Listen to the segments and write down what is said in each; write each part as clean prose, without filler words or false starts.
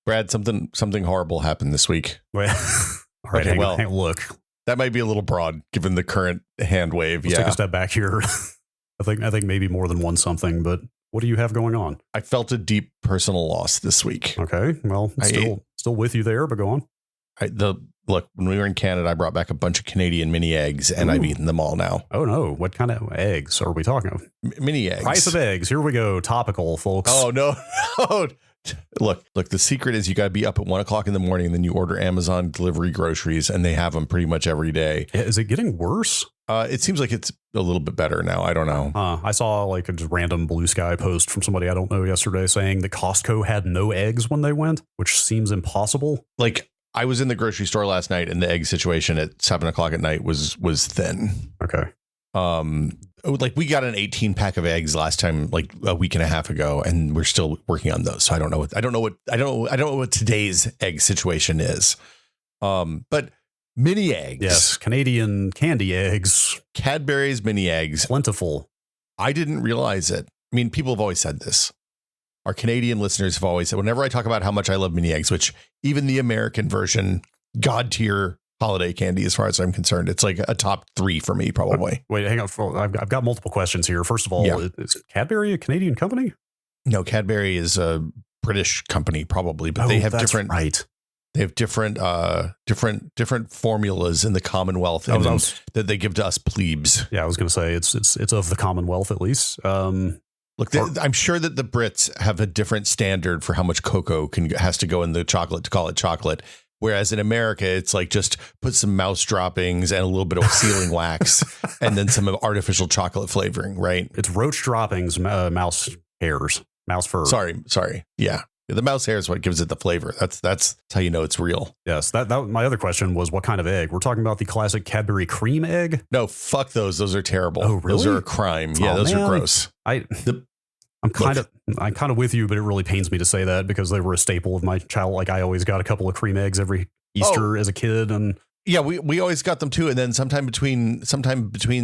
Brad, something horrible happened this week. Well, all right, Okay, hang on, look. That might be a little broad given the current hand wave. Let's take a step back here. I think maybe more than one something, but what do you have going on? I felt a deep personal loss this week. Okay, well, still with you there, but go on. Look, when we were in Canada, I brought back a bunch of Canadian mini eggs, and I've eaten them all now. Oh no! What kind of eggs are we talking of? Mini eggs. Price of eggs. Here we go. Topical, folks. Oh no! Look. The secret is you got to be up at 1 o'clock in the morning, and then you order Amazon delivery groceries, and they have them pretty much every day. Is it getting worse? It seems like it's a little bit better now. I don't know. I saw like a just random Blue Sky post from somebody I don't know yesterday saying that Costco had no eggs when they went, which seems impossible. Like, I was in the grocery store last night, and the egg situation at 7 o'clock at night was thin. Okay. Like we got an 18 pack of eggs last time, like a week and a half ago, and we're still working on those. So I don't know what today's egg situation is. But mini eggs. Yes. Canadian candy eggs. Cadbury's mini eggs. Plentiful. I didn't realize it. I mean, people have always said this. Our Canadian listeners have always said, whenever I talk about how much I love mini eggs, which even the American version, God tier holiday candy, as far as I'm concerned, it's like a top 3 for me, probably. Wait, hang on. I've got multiple questions here. First of all, is Cadbury a Canadian company? No, Cadbury is a British company, probably, but they have different. Right. They have different formulas in the Commonwealth that they give to us plebes. Yeah, I was going to say it's of the Commonwealth at least. Look, I'm sure that the Brits have a different standard for how much cocoa has to go in the chocolate to call it chocolate. Whereas in America, it's like just put some mouse droppings and a little bit of sealing wax and then some artificial chocolate flavoring, right? It's roach droppings, mouse hairs, mouse fur. Sorry. Yeah. The mouse hair is what gives it the flavor. That's how you know it's real. Yes. That my other question was what kind of egg? We're talking about the classic Cadbury cream egg? No, fuck those. Those are terrible. Oh, really? Those are a crime. Yeah, those are gross. I'm kind of with you, but it really pains me to say that because they were a staple of my child. Like I always got a couple of cream eggs every Easter as a kid, and yeah, we always got them too. And then sometime between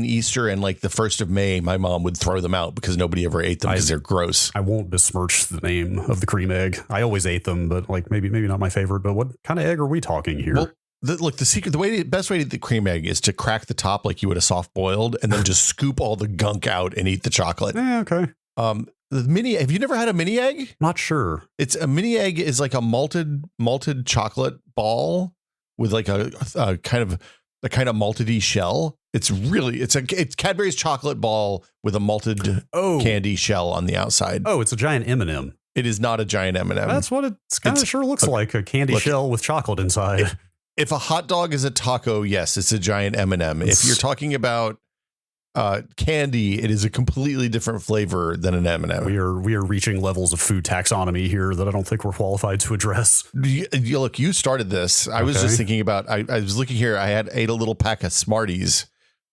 Easter and like the 1st of May, my mom would throw them out because nobody ever ate them because they're gross. I won't besmirch the name of the cream egg. I always ate them, but like maybe not my favorite. But what kind of egg are we talking here? Well, the best way to eat the cream egg is to crack the top like you would a soft boiled, and then just scoop all the gunk out and eat the chocolate. Okay. The mini. Have you never had a mini egg? Not sure. It's a mini egg is like a malted chocolate ball with like a kind of malted-y shell. It's Cadbury's chocolate ball with a malted candy shell on the outside. Oh, it's a giant M&M. It is not a giant M&M. That's what it kind of sure looks like, a candy shell with chocolate inside. If a hot dog is a taco, yes, it's a giant M&M. If you're talking about candy, it is a completely different flavor than an M&M. We are reaching levels of food taxonomy here that I don't think we're qualified to address. Look, you started this. I was just thinking about. I was looking here. I ate a little pack of Smarties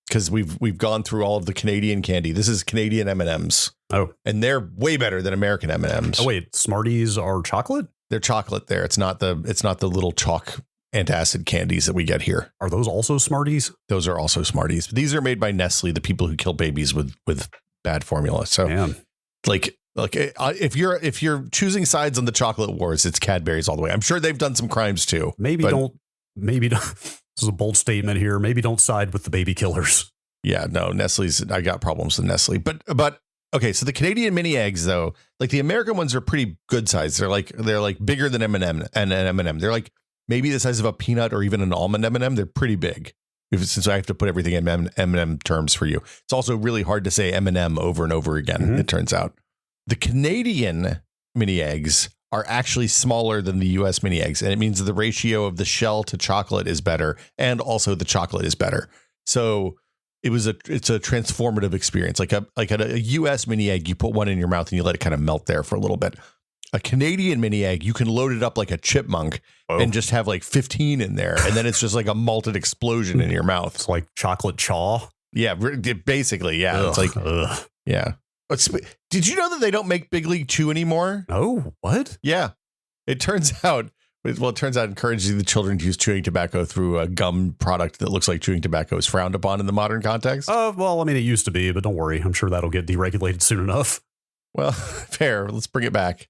because we've gone through all of the Canadian candy. This is Canadian M&Ms. Oh, and they're way better than American M&Ms. Oh wait, Smarties are chocolate? They're chocolate. There, it's not the little chalk antacid candies that we get here. Are those also Smarties? Those are also Smarties. These are made by Nestle, the people who kill babies with bad formula. So, like if you're choosing sides on the chocolate wars, it's Cadbury's all the way. I'm sure they've done some crimes too. Maybe don't. This is a bold statement here. Maybe don't side with the baby killers. Yeah, no, Nestle's. I got problems with Nestle, but okay. So the Canadian mini eggs, though, like the American ones, are pretty good size. They're like bigger than M&M and an M&M. They're like maybe the size of a peanut or even an almond M&M. They're pretty big. Since I have to put everything in M&M terms for you, it's also really hard to say M&M over and over again. Mm-hmm. It turns out the Canadian mini eggs are actually smaller than the U.S. mini eggs, and it means the ratio of the shell to chocolate is better, and also the chocolate is better. So it's a transformative experience. Like a U.S. mini egg, you put one in your mouth and you let it kind of melt there for a little bit. A Canadian mini egg, you can load it up like a chipmunk and just have like 15 in there. And then it's just like a malted explosion in your mouth. It's like chocolate chaw. Yeah, basically. Yeah. Ugh, it's like, yeah. Did you know that they don't make Big League Chew anymore? Oh, what? Yeah. It turns out encouraging the children to use chewing tobacco through a gum product that looks like chewing tobacco is frowned upon in the modern context. Well, I mean, it used to be, but don't worry. I'm sure that'll get deregulated soon enough. Well, fair. Let's bring it back.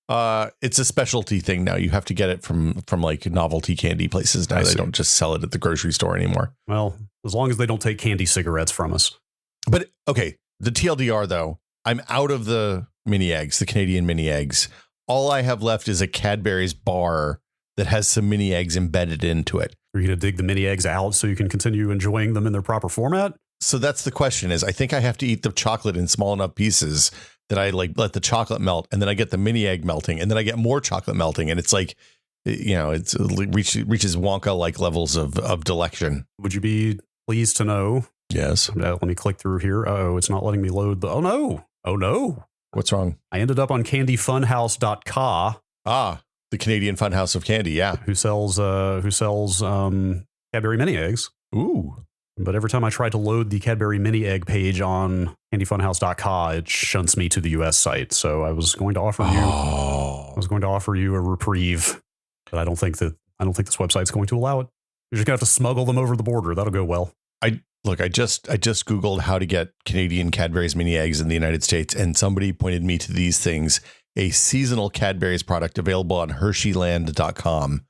It's a specialty thing now. You have to get it from like novelty candy places now. They don't just sell it at the grocery store anymore. Well, as long as they don't take candy cigarettes from us. But okay, the TLDR though, I'm out of the mini eggs, the Canadian mini eggs. All I have left is a Cadbury's bar that has some mini eggs embedded into it. Are you going to dig the mini eggs out so you can continue enjoying them in their proper format? So that's the question is I think I have to eat the chocolate in small enough pieces that I like let the chocolate melt, and then I get the mini egg melting, and then I get more chocolate melting. And it's like, you know, it reaches Wonka like levels of delection. Would you be pleased to know? Yes. Let me click through here. Oh, it's not letting me load the. Oh no. What's wrong? I ended up on candyfunhouse.ca. The Canadian Funhouse of Candy. Yeah. Who sells Cadbury mini eggs. Ooh. But every time I try to load the Cadbury mini egg page on candyfunhouse.ca, it shunts me to the US site. So I was going to offer you a reprieve, but I don't think this website's going to allow it. You're just gonna have to smuggle them over the border. That'll go well. I just Googled how to get Canadian Cadbury's mini eggs in the United States, and somebody pointed me to these things, a seasonal Cadbury's product available on Hersheyland.com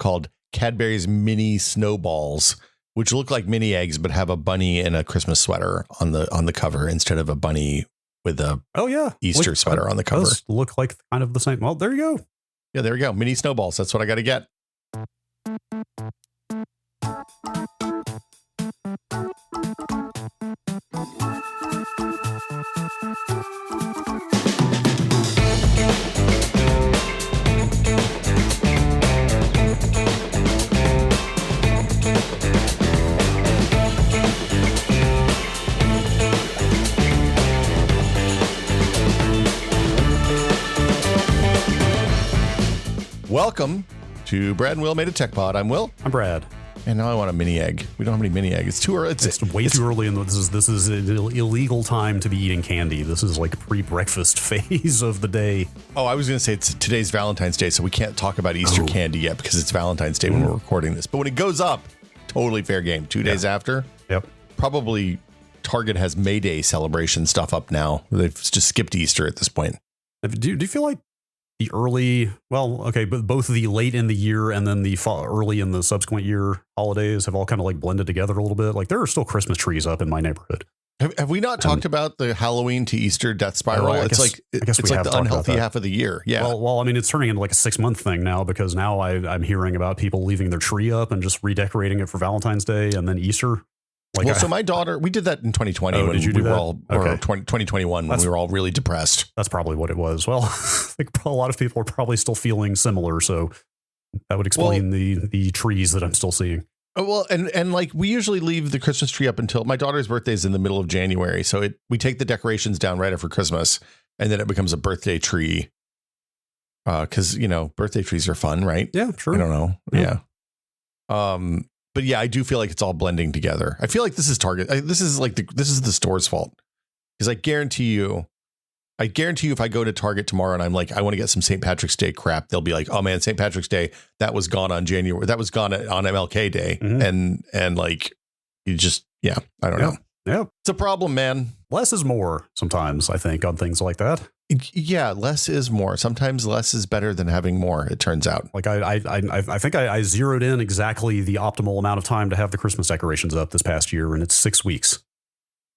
called Cadbury's Mini Snowballs, which look like mini eggs, but have a bunny in a Christmas sweater on the cover instead of a bunny with a Easter sweater on the cover. Does look like kind of the same. Well, there you go. Yeah, there we go. Mini snowballs. That's what I got to get. Welcome to Brad and Will Made a Tech Pod. I'm Will. I'm Brad. And now I want a mini egg. We don't have any mini egg. It's too early. It's way too early. This is an illegal time to be eating candy. This is like pre-breakfast phase of the day. Oh, I was going to say today's Valentine's Day, so we can't talk about Easter candy yet because it's Valentine's Day when we're recording this. But when it goes up, totally fair game. 2 days after. Yep. Probably Target has May Day celebration stuff up now. They've just skipped Easter at this point. Do you feel like the early, but both the late in the year and then the early in the subsequent year holidays have all kind of like blended together a little bit? Like there are still Christmas trees up in my neighborhood. Have we not talked about the Halloween to Easter death spiral? I guess it's like the unhealthy half of the year. Yeah. Well, I mean, it's turning into like a 6-month thing now because now I'm hearing about people leaving their tree up and just redecorating it for Valentine's Day and then Easter. So my daughter, we did that in 2020 when we were all, or 2021 when we were all really depressed. That's probably what it was. Well, I think a lot of people are probably still feeling similar. So that would explain the trees that I'm still seeing. Well, and like we usually leave the Christmas tree up until my daughter's birthday is in the middle of January. So we take the decorations down right after Christmas and then it becomes a birthday tree. Cause birthday trees are fun, right? Yeah, sure. I don't know. Yeah. But yeah, I do feel like it's all blending together. I feel like this is Target. This is the store's fault. Because I guarantee you if I go to Target tomorrow and I'm like, I want to get some St. Patrick's Day crap, they'll be like, oh man, St. Patrick's Day, that was gone on MLK Day. Mm-hmm. And like, you just, I don't know. Yeah. It's a problem, man. Less is more sometimes, I think, on things like that. Yeah, less is more. Sometimes less is better than having more, it turns out. Like I think I zeroed in exactly the optimal amount of time to have the Christmas decorations up this past year, and it's 6 weeks.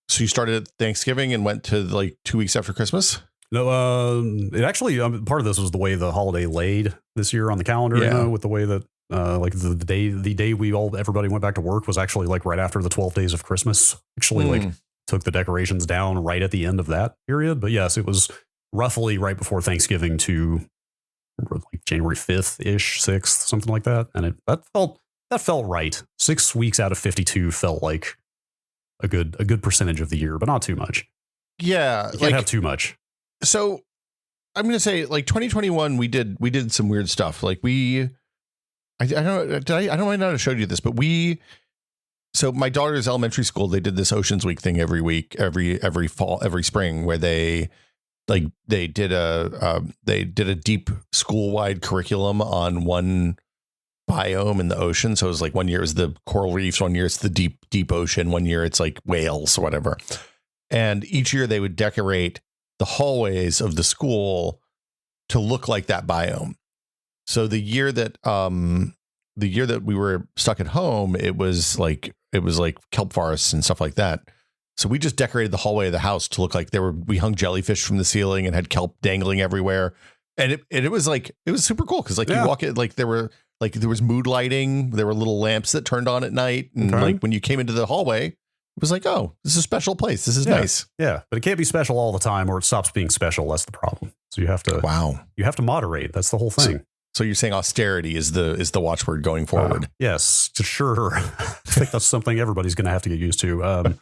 So you started at Thanksgiving and went to like 2 weeks after Christmas? No, it actually, part of this was the way the holiday laid this year on the calendar, with the way that like the day everybody went back to work was actually like right after the 12 days of Christmas. Actually, like took the decorations down right at the end of that period. But yes, it was roughly right before Thanksgiving to like January 5th ish, 6th, something like that. And that felt right. 6 weeks out of 52 felt like a good percentage of the year, but not too much. Yeah. You can't have too much. So I'm going to say like 2021, we did some weird stuff. Like I don't might not have showed you this, but so my daughter's elementary school, they did this Oceans Week thing every week, every fall, every spring, where they did a deep school-wide curriculum on one biome in the ocean. So it was like 1 year it was the coral reefs, 1 year it's the deep ocean, 1 year it's like whales or whatever. And each year they would decorate the hallways of the school to look like that biome. So the year that we were stuck at home, it was like kelp forests and stuff like that. So we just decorated the hallway of the house to look like we hung jellyfish from the ceiling and had kelp dangling everywhere. And it was super cool because like you walk in, like there was mood lighting, there were little lamps that turned on at night, and like when you came into the hallway, it was like, oh, this is a special place. This is nice. Yeah, but it can't be special all the time, or it stops being special. That's the problem. So you have to moderate. That's the whole thing. So you're saying austerity is the watchword going forward? Yes, to sure. I think that's something everybody's going to have to get used to.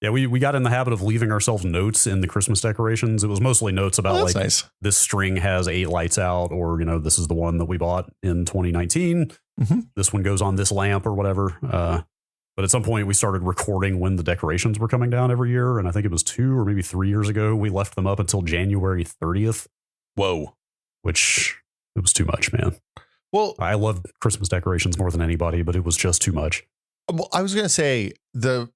Yeah, we got in the habit of leaving ourselves notes in the Christmas decorations. It was mostly notes about nice. This string has 8 lights out, or, this is the one that we bought in 2019. Mm-hmm. This one goes on this lamp or whatever. But at some point we started recording when the decorations were coming down every year. And I think it was 2 or maybe 3 years ago, we left them up until January 30th. Whoa. Which it was too much, man. Well, I love Christmas decorations more than anybody, but it was just too much. Well, I was going to say the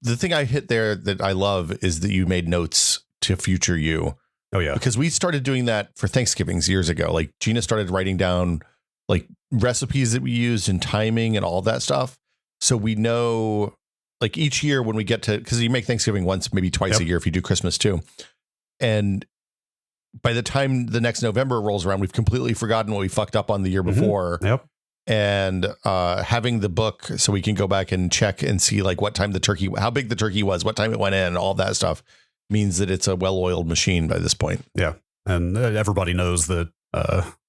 thing I hit there that I love is that you made notes to future you. Oh, yeah. Because we started doing that for Thanksgivings years ago. Like Gina started writing down like recipes that we used and timing and all that stuff. So we know like each year when we get to, because you make Thanksgiving once, maybe twice a year if you do Christmas too. And by the time the next November rolls around, we've completely forgotten what we fucked up on the year before. Yep. And having the book so we can go back and check and see like what time how big the turkey was, what time it went in, all that stuff means that it's a well-oiled machine by this point. Yeah. And everybody knows that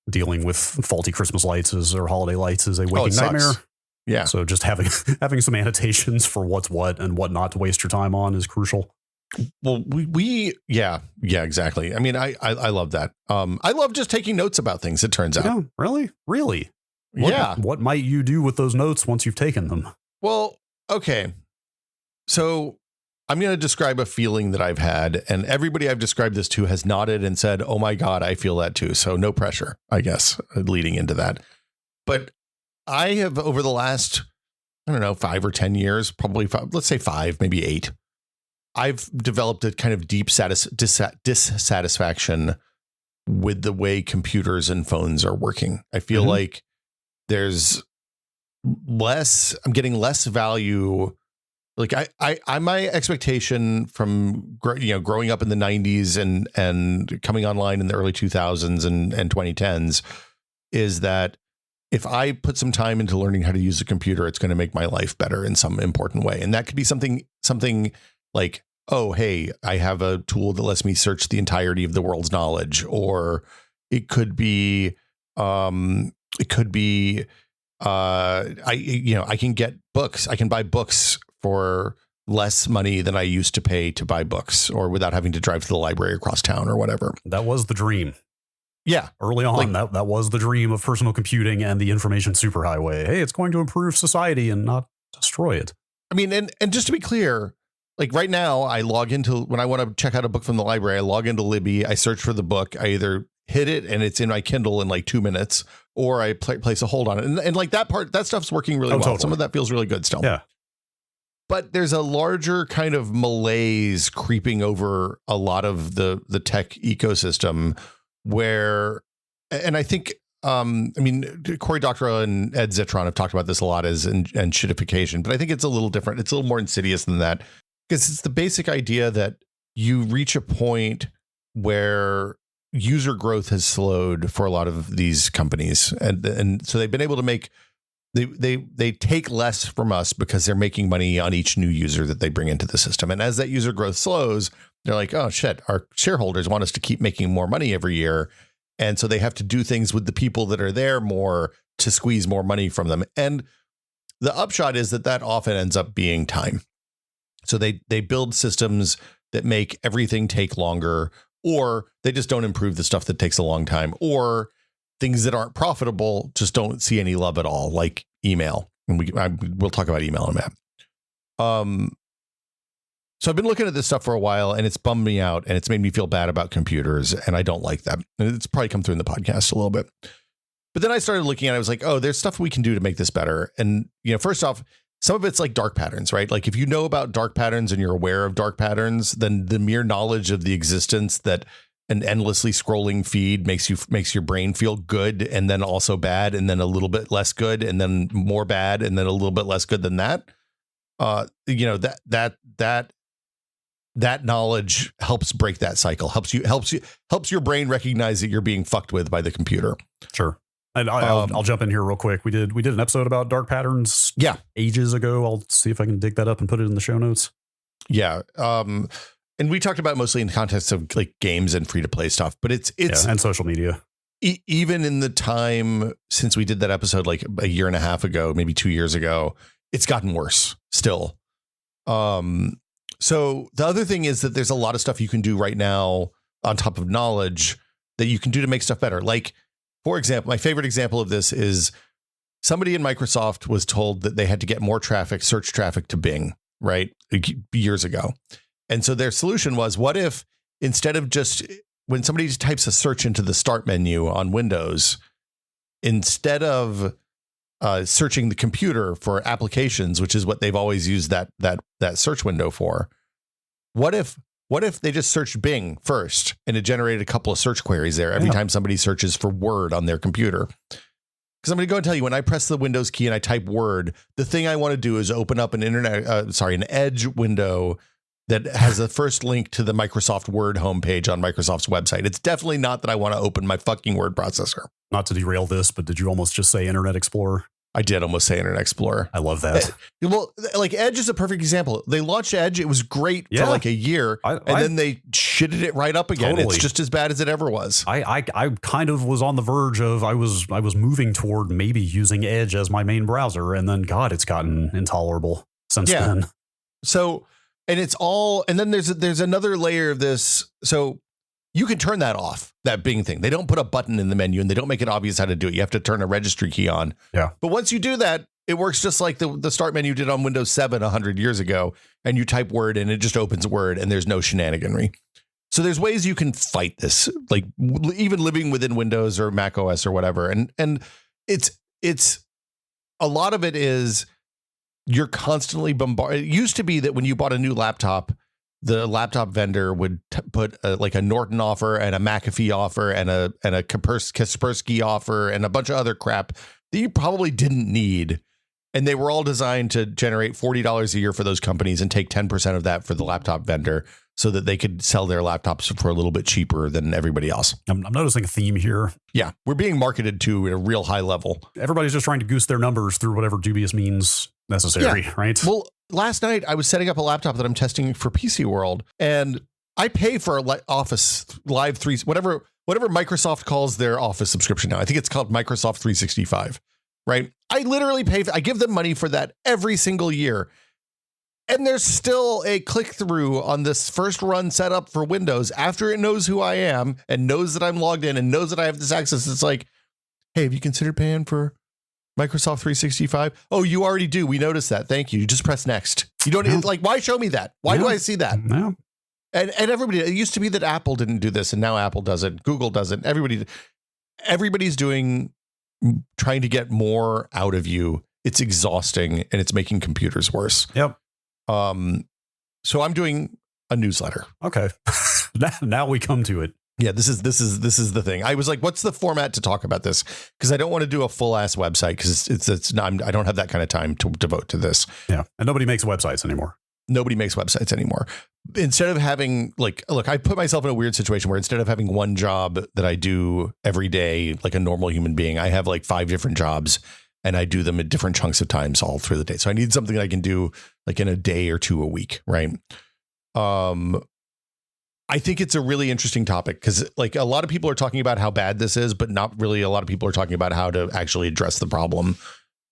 dealing with faulty Christmas lights or holiday lights is a waking nightmare. Yeah. So just having some annotations for what's what and what not to waste your time on is crucial. Well, yeah, exactly. I mean, I love that. I love just taking notes about things, it turns out. Yeah, really? What might you do with those notes once you've taken them? Well, okay. So I'm going to describe a feeling that I've had, and everybody I've described this to has nodded and said, oh my God, I feel that too. So no pressure, I guess, leading into that. But I have over the last, 5 or 10 years, probably 5, let's say 5, maybe 8. I've developed a kind of deep dissatisfaction with the way computers and phones are working. I feel like I'm getting less value. Like my expectation from, growing up in the 90s and coming online in the early 2000s and 2010s is that if I put some time into learning how to use a computer, it's going to make my life better in some important way. And that could be something like, oh, hey, I have a tool that lets me search the entirety of the world's knowledge, or it could be, I can get books. I can buy books for less money than I used to pay to buy books, or without having to drive to the library across town or whatever. That was the dream. Yeah. Early on, that was the dream of personal computing and the information superhighway. Hey, it's going to improve society and not destroy it. I mean, and just to be clear, like right now, I log into, when I want to check out a book from the library, I log into Libby, I search for the book, I either hit it and it's in my Kindle in like 2 minutes, or I place a hold on it. And like that stuff's working really well. Totally. Some of that feels really good still. Yeah. But there's a larger kind of malaise creeping over a lot of the tech ecosystem where, and I think, Cory Doctorow and Ed Zitron have talked about this a lot and shitification, but I think it's a little different. It's a little more insidious than that, because it's the basic idea that you reach a point where user growth has slowed for a lot of these companies. And so they've been able to make, they take less from us because they're making money on each new user that they bring into the system. And as that user growth slows, they're like, oh shit, our shareholders want us to keep making more money every year. And so they have to do things with the people that are there more to squeeze more money from them. And the upshot is that often ends up being time. So they build systems that make everything take longer, or they just don't improve the stuff that takes a long time, or things that aren't profitable just don't see any love at all, like email. And we'll talk about email in a minute. So I've been looking at this stuff for a while, and it's bummed me out, and it's made me feel bad about computers, and I don't like that. And it's probably come through in the podcast a little bit. But then I started looking at it, I was like, oh, there's stuff we can do to make this better. And, first off, some of it's like dark patterns, right? Like if you know about dark patterns and you're aware of dark patterns, then the mere knowledge of the existence that an endlessly scrolling feed makes your brain feel good and then also bad and then a little bit less good and then more bad and then a little bit less good than that. That knowledge helps break that cycle, helps your brain recognize that you're being fucked with by the computer. Sure. And I'll jump in here real quick. We did an episode about dark patterns ages ago. I'll see if I can dig that up and put it in the show notes. Yeah. And we talked about it mostly in the context of like games and free to play stuff, but it's and social media. Even in the time since we did that episode, like a year and a half ago, maybe 2 years ago, it's gotten worse still. So the other thing is that there's a lot of stuff you can do right now on top of knowledge that you can do to make stuff better. Like, for example, my favorite example of this is somebody in Microsoft was told that they had to get more search traffic to Bing, right? Years ago. And so their solution was, what if instead of just when somebody types a search into the start menu on Windows, instead of searching the computer for applications, which is what they've always used that search window for, what if they just searched Bing first and it generated a couple of search queries there every time somebody searches for Word on their computer? Because I'm going to go and tell you, when I press the Windows key and I type Word, the thing I want to do is open up an Edge window that has the first link to the Microsoft Word homepage on Microsoft's website. It's definitely not that I want to open my fucking word processor. Not to derail this, but did you almost just say Internet Explorer? I did almost say Internet Explorer. I love that. Well, like Edge is a perfect example. They launched Edge. It was great for like a year. Then they shitted it right up again. Totally. It's just as bad as it ever was. I kind of was on the verge of, I was moving toward maybe using Edge as my main browser. And then, God, it's gotten intolerable since then. So, and it's all, and then there's another layer of this. So you can turn that off, that Bing thing. They don't put a button in the menu and they don't make it obvious how to do it. You have to turn a registry key on. Yeah. But once you do that, it works just like the start menu did on Windows 7 100 years ago. And you type Word and it just opens Word and there's no shenaniganry. So there's ways you can fight this, like even living within Windows or Mac OS or whatever. And it's a lot of it is you're constantly bombarded. It used to be that when you bought a new laptop, the laptop vendor would put like a Norton offer and a McAfee offer and a Kaspersky offer and a bunch of other crap that you probably didn't need. And they were all designed to generate $40 a year for those companies and take 10% of that for the laptop vendor so that they could sell their laptops for a little bit cheaper than everybody else. I'm noticing a theme here. Yeah, we're being marketed to at a real high level. Everybody's just trying to goose their numbers through whatever dubious means necessary, right? Well, last night I was setting up a laptop that I'm testing for PC World, and I pay for Office Live 3, whatever Microsoft calls their Office subscription now. I think it's called Microsoft 365, right? I literally I give them money for that every single year. And there's still a click through on this first run setup for Windows after it knows who I am and knows that I'm logged in and knows that I have this access. It's like, hey, have you considered paying for Microsoft 365? Oh, you already do. We noticed that. Thank you. You just press next. You don't like, why show me that? Why do I see that? No. And everybody, it used to be that Apple didn't do this and now Apple does it. Google does it. Everybody's trying to get more out of you. It's exhausting and it's making computers worse. Yep. So I'm doing a newsletter. Okay. Now we come to it. Yeah, this is the thing. I was like, what's the format to talk about this? Because I don't want to do a full ass website because it's not, I don't have that kind of time to devote to this. Yeah. And nobody makes websites anymore. Nobody makes websites anymore. Instead of having look, I put myself in a weird situation where instead of having one job that I do every day, like a normal human being, I have like 5 different jobs and I do them at different chunks of times all through the day. So I need something I can do like in a day or two a week. Right. I think it's a really interesting topic because like a lot of people are talking about how bad this is, but not really a lot of people are talking about how to actually address the problem.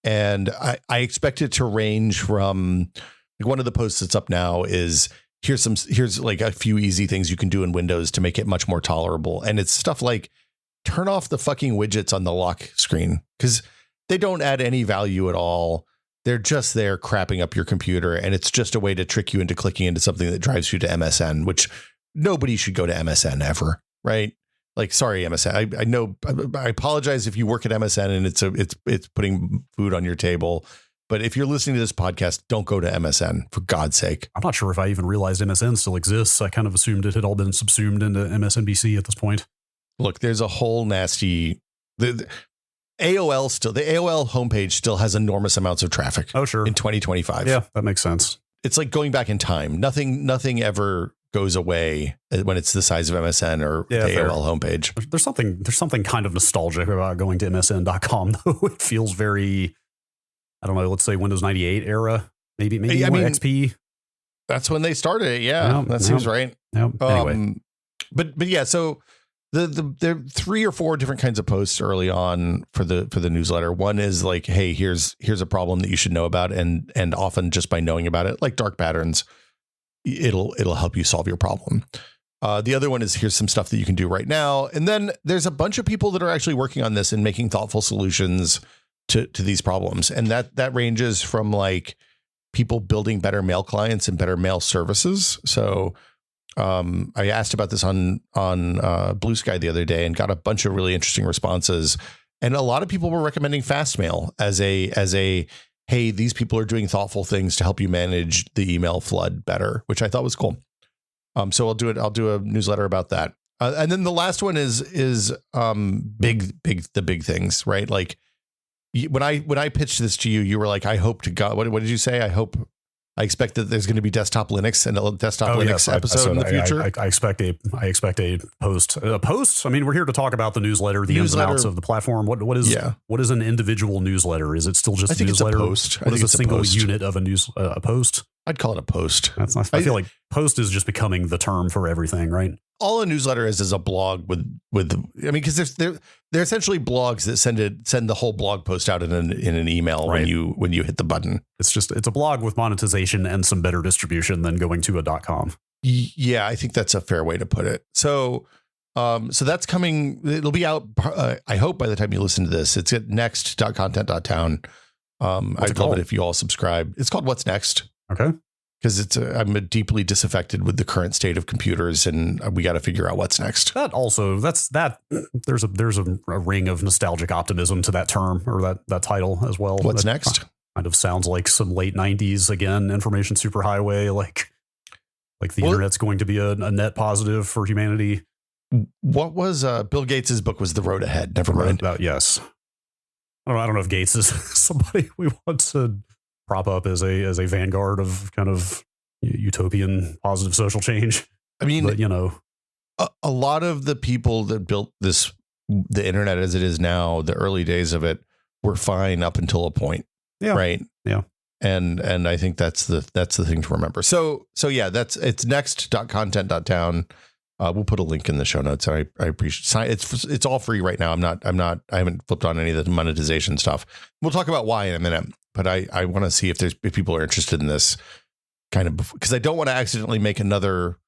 And I expect it to range from like one of the posts that's up now is here's like a few easy things you can do in Windows to make it much more tolerable. And it's stuff like turn off the fucking widgets on the lock screen because they don't add any value at all. They're just there crapping up your computer. And it's just a way to trick you into clicking into something that drives you to MSN, which nobody should go to MSN ever. Right. Like, sorry, MSN. I know. I apologize if you work at MSN and it's putting food on your table. But if you're listening to this podcast, don't go to MSN, for God's sake. I'm not sure if I even realized MSN still exists. I kind of assumed it had all been subsumed into MSNBC at this point. Look, there's a whole nasty... The AOL homepage still has enormous amounts of traffic. Oh, sure. In 2025. Yeah, that makes sense. It's like going back in time. Nothing ever goes away when it's the size of MSN or the AOL homepage. There's something kind of nostalgic about going to MSN.com, though. It feels very, I don't know, let's say Windows 98 era, maybe XP. That's when they started it. Yeah, that seems right. Anyway. But yeah, so there are 3 or 4 different kinds of posts early on for the newsletter. One is like, hey, here's a problem that you should know about, and often just by knowing about it, like dark patterns, it'll help you solve your problem. The other one is, here's some stuff that you can do right now. And then there's a bunch of people that are actually working on this and making thoughtful solutions to these problems. And that ranges from like people building better mail clients and better mail services. So I asked about this on Blue Sky the other day and got a bunch of really interesting responses. And a lot of people were recommending Fastmail as a hey, these people are doing thoughtful things to help you manage the email flood better, which I thought was cool. So I'll do a newsletter about that. And then the last one is the big things, right? Like when I pitched this to you, you were like, I hope to God, what did you say? I expect that there's going to be desktop Linux and a desktop Linux episode in the future. I expect a post. A post. I mean, we're here to talk about the newsletter, the ins and outs of the platform. What is an individual newsletter? Is it still just a newsletter? It's a post. What is a single unit of a post? I'd call it a post. I feel like post is just becoming the term for everything, right? All a newsletter is a blog with I mean, because they're essentially blogs that send the whole blog post out in an email, right, when you hit the button. It's a blog with monetization and some better distribution than going to a .com. Yeah, I think that's a fair way to put it. So that's coming. It'll be out, I hope, by the time you listen to this. It's at next.content.town. I'd love it if you all subscribe. It's called What's Next. Okay. Because I'm deeply disaffected with the current state of computers, and we got to figure out what's next. There's a ring of nostalgic optimism to that term, or that title as well. What's next? Kind of sounds like some late 90s, again, information superhighway, like the internet's going to be a net positive for humanity. What was Bill Gates's book was The Road Ahead. Never mind. Yes. I don't know if Gates is somebody we want to prop up as a vanguard of kind of utopian positive social change. I mean, but, a lot of the people that built the internet as it is now, the early days of it, were fine up until a point. Yeah. Right. Yeah. And I think that's the thing to remember. So yeah, it's next.content.town. We'll put a link in the show notes. I appreciate it's all free right now. I haven't flipped on any of the monetization stuff. We'll talk about why in a minute, but I want to see if people are interested in this kind of, because I don't want to accidentally make another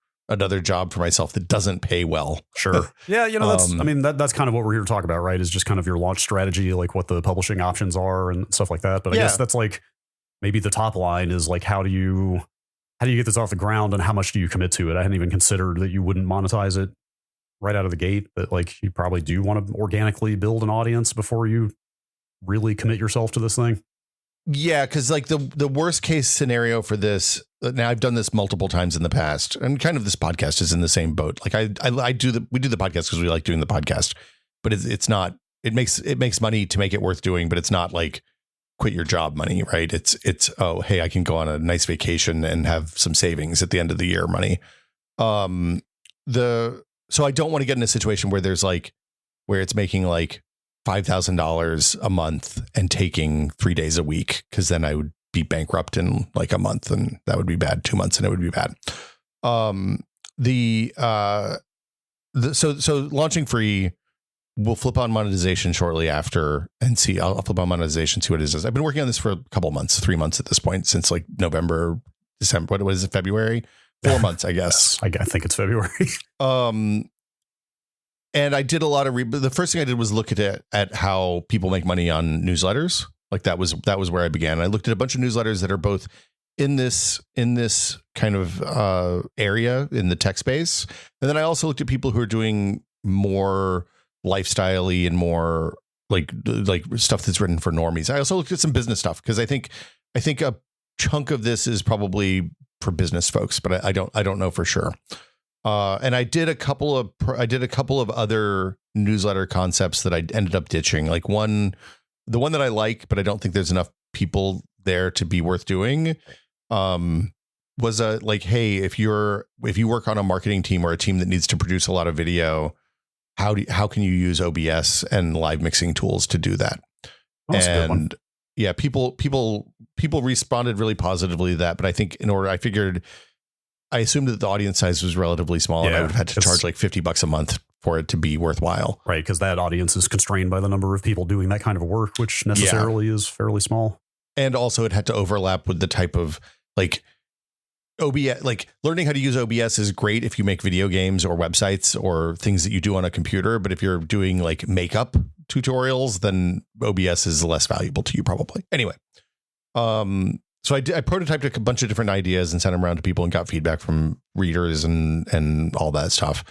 job for myself that doesn't pay well. Sure. Yeah. That's kind of what we're here to talk about, right? Is just kind of your launch strategy, like what the publishing options are and stuff like that. But I guess that's like, maybe the top line is like, how do you get this off the ground and how much do you commit to it? I hadn't even considered that you wouldn't monetize it right out of the gate, but like you probably do want to organically build an audience before you really commit yourself to this thing. Yeah, because like the worst case scenario for this, now I've done this multiple times in the past, and kind of this podcast is in the same boat. Like we do the podcast because we like doing the podcast, but it's not, it makes money to make it worth doing, but it's not like quit your job money, right? It's oh, hey, I can go on a nice vacation and have some savings at the end of the year money. So I don't want to get in a situation where where it's making like $5,000 a month and taking 3 days a week, because then I would be bankrupt in like a month, and that would be bad. 2 months and it would be bad. So launching free, we'll flip on monetization shortly after and see. I'll flip on monetization, see what it is. I've been working on this for a couple months, 3 months at this point, since like November, December. What was it? February? 4 months, I guess. I think it's February. And I did a lot of the first thing I did was look at how people make money on newsletters. Like that was where I began. I looked at a bunch of newsletters that are both in this kind of area in the tech space, and then I also looked at people who are doing more lifestyle-y and more like stuff that's written for normies. I also looked at some business stuff because I think a chunk of this is probably for business folks, but I don't know for sure. And I did a couple of other newsletter concepts that I ended up ditching. Like the one that I like, but I don't think there's enough people there to be worth doing. Was like, hey, if you work on a marketing team or a team that needs to produce a lot of video, how can you use OBS and live mixing tools to do that? That's a good one. Yeah, people responded really positively to that, but I think I assumed that the audience size was relatively small, and I would have had to charge like $50 a month for it to be worthwhile. Right, because that audience is constrained by the number of people doing that kind of work, which necessarily is fairly small. And also it had to overlap with the type of like OBS, like learning how to use OBS is great if you make video games or websites or things that you do on a computer. But if you're doing like makeup tutorials, then OBS is less valuable to you probably. Anyway, so I prototyped a bunch of different ideas and sent them around to people and got feedback from readers and all that stuff.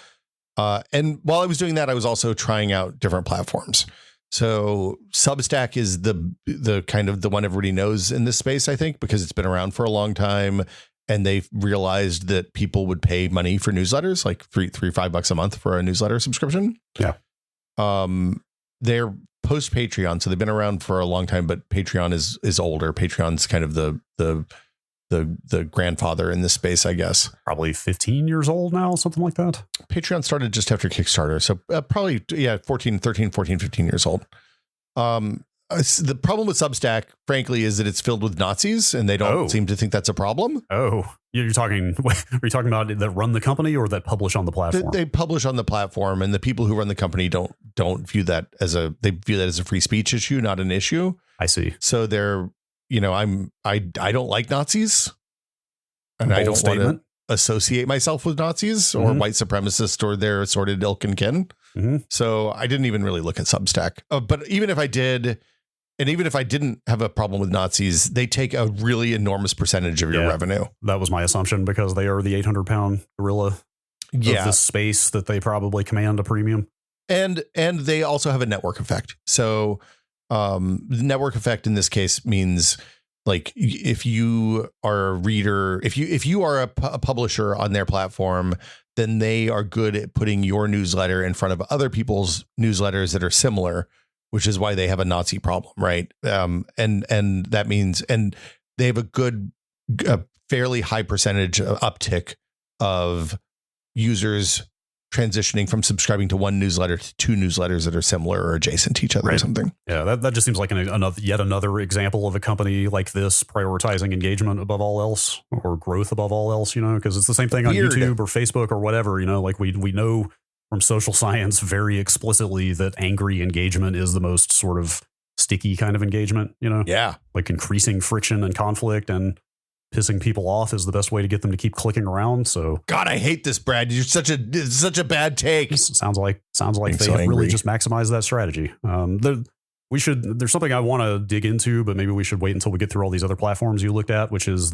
And while I was doing that, I was also trying out different platforms. So Substack is the kind of the one everybody knows in this space, I think, because it's been around for a long time. And they've realized that people would pay money for newsletters, like $5 a month for a newsletter subscription. Yeah. They're post Patreon, so they've been around for a long time, but Patreon is older. Patreon's kind of the grandfather in this space, I guess. Probably 15 years old now, something like that. Patreon started just after Kickstarter, so probably 14 years old. The problem with Substack, frankly, is that it's filled with Nazis, and they don't seem to think that's a problem. Oh, are you talking about that run the company or that publish on the platform? They publish on the platform, and the people who run the company don't view that as a free speech issue, not an issue. I see. So they're, I don't like Nazis, and I don't want to associate myself with Nazis or white supremacists or their assorted ilk and kin. Mm-hmm. So I didn't even really look at Substack. But even if I did, and even if I didn't have a problem with Nazis, they take a really enormous percentage of your revenue. That was my assumption because they are the 800-pound gorilla of this space that they probably command a premium. And they also have a network effect. So the network effect in this case means like if you are a reader, if you are a publisher on their platform, then they are good at putting your newsletter in front of other people's newsletters that are similar, which is why they have a Nazi problem, right? And that means, and they have a fairly high percentage of uptick of users transitioning from subscribing to one newsletter to two newsletters that are similar or adjacent to each other or something. Yeah, that just seems like yet another example of a company like this prioritizing engagement above all else or growth above all else, because it's the same thing on YouTube or Facebook or whatever, like we know from social science very explicitly that angry engagement is the most sort of sticky kind of engagement, Yeah. Like increasing friction and conflict and pissing people off is the best way to get them to keep clicking around. So God, I hate this, Brad. You're such a bad take. Sounds like they have really just maximized that strategy. There's something I want to dig into, but maybe we should wait until we get through all these other platforms you looked at, which is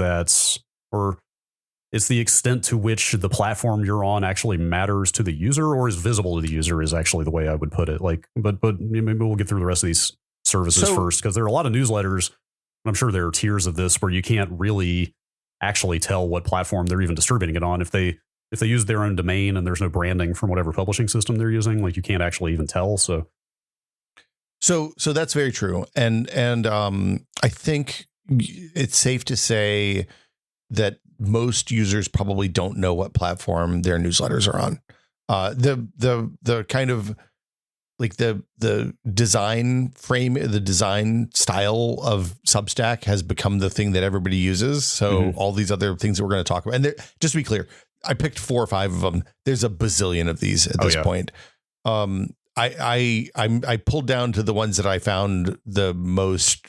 it's the extent to which the platform you're on actually matters to the user or is visible to the user is actually the way I would put it. Like, but maybe we'll get through the rest of these services first, because there are a lot of newsletters. I'm sure there are tiers of this where you can't really actually tell what platform they're even distributing it on. If they use their own domain and there's no branding from whatever publishing system they're using, like you can't actually even tell. So that's very true. And I think it's safe to say that most users probably don't know what platform their newsletters are on. The kind of like the design frame, the design style of Substack has become the thing that everybody uses. So all these other things that we're going to talk about, and just to be clear, I picked 4 or 5 of them. There's a bazillion of these at this point. I pulled down to the ones that I found the most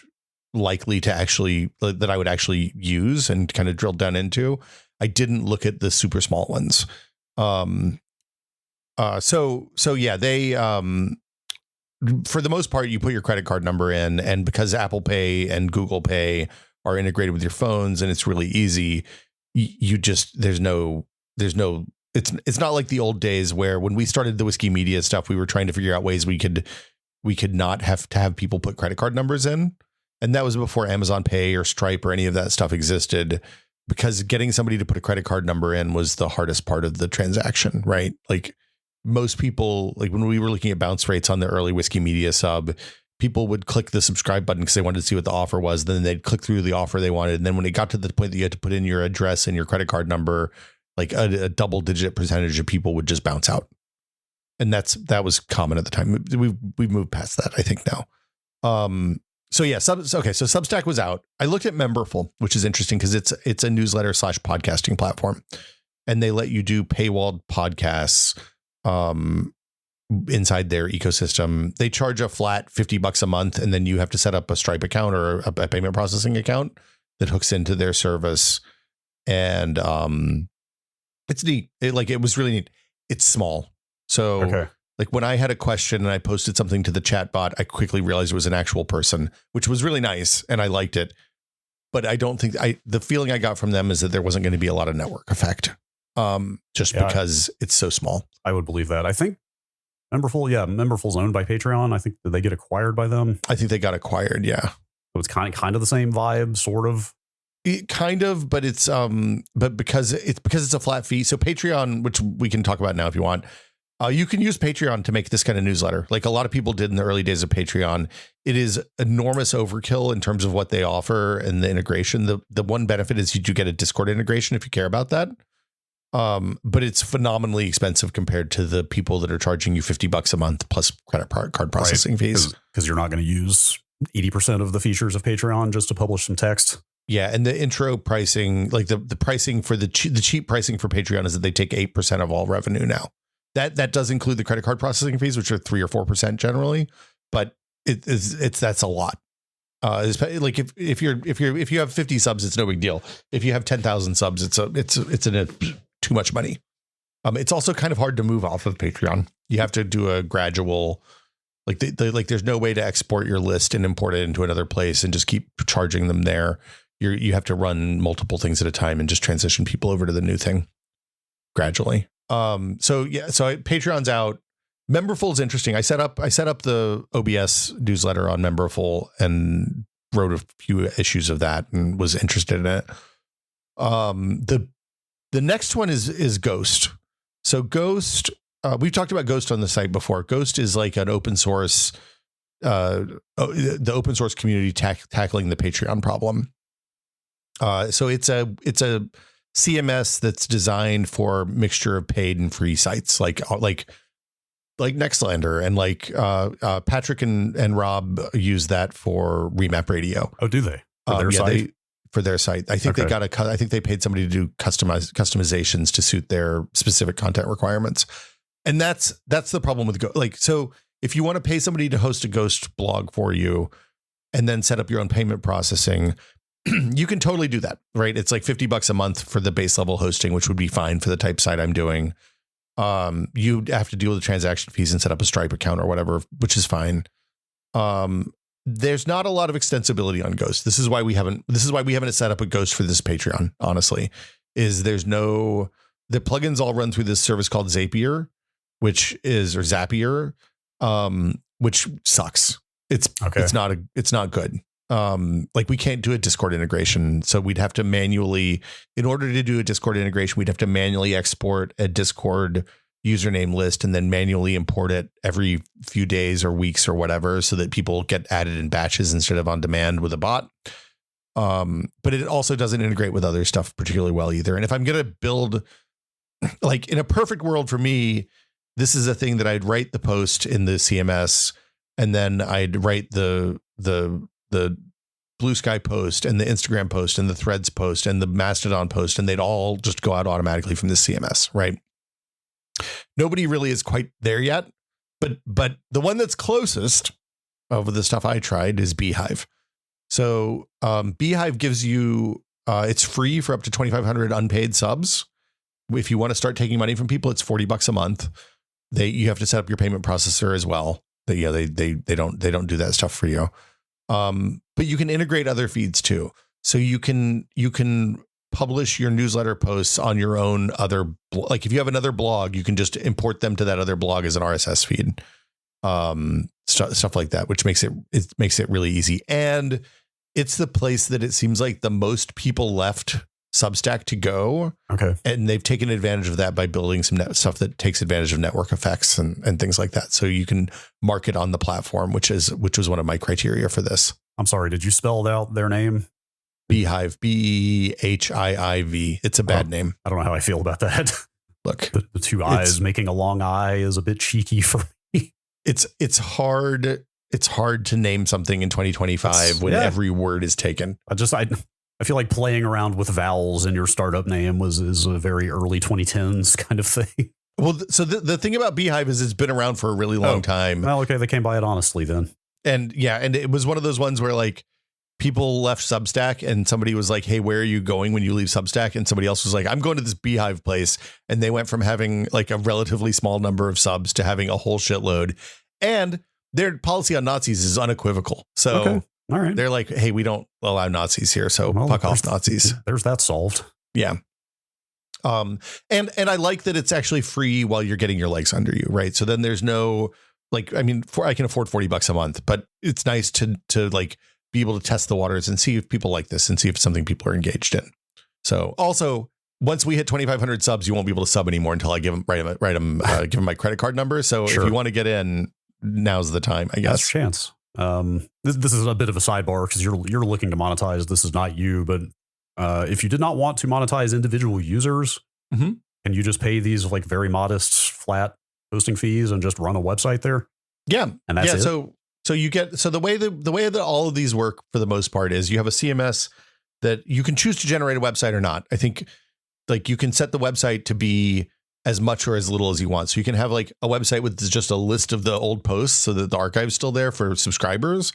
likely to actually, that I would actually use and kind of drilled down into. I didn't look at the super small ones. So yeah, they, for the most part, you put your credit card number in, and because Apple Pay and Google Pay are integrated with your phones and it's really easy, it's not like the old days where when we started the Whiskey Media stuff, we were trying to figure out ways we could we could not have to have people put credit card numbers in. And that was before Amazon Pay or Stripe or any of that stuff existed, because getting somebody to put a credit card number in was the hardest part of the transaction, right? Like most people, like when we were looking at bounce rates on the early Whiskey Media sub, people would click the subscribe button because they wanted to see what the offer was. Then they'd click through the offer they wanted. And then when it got to the point that you had to put in your address and your credit card number, like a double digit percentage of people would just bounce out. And that was common at the time. We've moved past that, I think, now. So yeah, so Substack was out. I looked at Memberful, which is interesting because it's a newsletter / podcasting platform, and they let you do paywalled podcasts inside their ecosystem. They charge a flat $50 a month, and then you have to set up a Stripe account or a payment processing account that hooks into their service. And it's neat. It was really neat. It's small. So like when I had a question and I posted something to the chat bot, I quickly realized it was an actual person, which was really nice. And I liked it. But I don't think the feeling I got from them is that there wasn't going to be a lot of network effect because it's so small. I would believe that. I think Memberful's owned by Patreon. I think did they get acquired by them? I think they got acquired. Yeah. So it's kind of the same vibe, sort of. Kind of, but it's but because it's a flat fee. So Patreon, which we can talk about now if you want, you can use Patreon to make this kind of newsletter, like a lot of people did in the early days of Patreon. It is enormous overkill in terms of what they offer and the integration. The one benefit is you do get a Discord integration if you care about that. But it's phenomenally expensive compared to the people that are charging you $50 a month plus credit card processing fees. Because you're not going to use 80% of the features of Patreon just to publish some text. Yeah, and the intro pricing, like the pricing for the cheap pricing for Patreon is that they take 8% of all revenue now. That does include the credit card processing fees, which are 3 or 4% generally, but that's a lot. Like if you have 50 subs, it's no big deal. If you have 10,000 subs, it's too much money. It's also kind of hard to move off of Patreon. You have to do a gradual, like there's no way to export your list and import it into another place and just keep charging them there. You have to run multiple things at a time and just transition people over to the new thing gradually. So Patreon's out. Memberful is interesting. I set up the OBS newsletter on Memberful and wrote a few issues of that and was interested in it. The next one is Ghost. So Ghost, we've talked about Ghost on the site before. Ghost is like an open source, the open source community tackling the Patreon problem. So it's a CMS that's designed for mixture of paid and free sites like Nextlander and like Patrick and Rob use that for Remap Radio. Oh, do they? For their site? For their site. I think I think they paid somebody to do customizations to suit their specific content requirements. And that's the problem with so if you want to pay somebody to host a Ghost blog for you and then set up your own payment processing, you can totally do that, right? It's like $50 a month for the base level hosting, which would be fine for the type site I'm doing. You have to deal with the transaction fees and set up a Stripe account or whatever, which is fine. There's not a lot of extensibility on Ghost. This is why we haven't set up a Ghost for this Patreon, honestly, the plugins all run through this service called Zapier, which sucks. It's not good. Like we can't do a Discord integration. So we'd have to manually, in order to do a Discord integration, we'd have to manually export a Discord username list and then manually import it every few days or weeks or whatever, so that people get added in batches instead of on demand with a bot. But it also doesn't integrate with other stuff particularly well either. And if I'm going to build, like in a perfect world for me, this is a thing that I'd write the post in the CMS and then I'd write the Blue Sky post and the Instagram post and the Threads post and the Mastodon post, and they'd all just go out automatically from the CMS, right? Nobody really is quite there yet, but the one that's closest of the stuff I tried is Beehive. So Beehive gives you, it's free for up to 2,500 unpaid subs. If you want to start taking money from people, it's $40 a month. You have to set up your payment processor as well. They don't do that stuff for you. But you can integrate other feeds too. So you can publish your newsletter posts on your own like if you have another blog, you can just import them to that other blog as an RSS feed. stuff like that, which makes it really easy. And it's the place that it seems like the most people left Substack to go. Okay. And they've taken advantage of that by building some stuff that takes advantage of network effects and things like that. So you can market on the platform, which was one of my criteria for this. I'm sorry. Did you spell out their name? Beehiiv, Behiiv. It's a bad name. I don't know how I feel about that. Look, the two eyes making a long eye is a bit cheeky for me. It's hard. It's hard to name something in 2025 when every word is taken. I feel like playing around with vowels in your startup name is a very early 2010s kind of thing. Well, so the thing about Beehiiv is it's been around for a really long time. Well, okay, they came by it honestly then. And it was one of those ones where like people left Substack and somebody was like, hey, where are you going when you leave Substack? And somebody else was like, I'm going to this Beehiiv place. And they went from having like a relatively small number of subs to having a whole shitload. And their policy on Nazis is unequivocal. So okay. All right. They're like, hey, we don't allow Nazis here. So fuck off, Nazis. There's that solved. Yeah. And I like that it's actually free while you're getting your legs under you. Right. So then there's no like, I mean, I can afford $40 a month, but it's nice to like be able to test the waters and see if people like this and see if it's something people are engaged in. So also, once we hit 2,500 subs, you won't be able to sub anymore until I give them give them my credit card number. So sure. If you want to get in, now's the time, I guess. That's a chance. This is a bit of a sidebar because you're looking to monetize. This is not you, but if you did not want to monetize individual users, can you just pay these like very modest flat hosting fees and just run a website there? Yeah, and that's it. So you get the way that all of these work for the most part is you have a CMS that you can choose to generate a website or not. I think like you can set the website to be as much or as little as you want. So you can have like a website with just a list of the old posts so that the archive's still there for subscribers.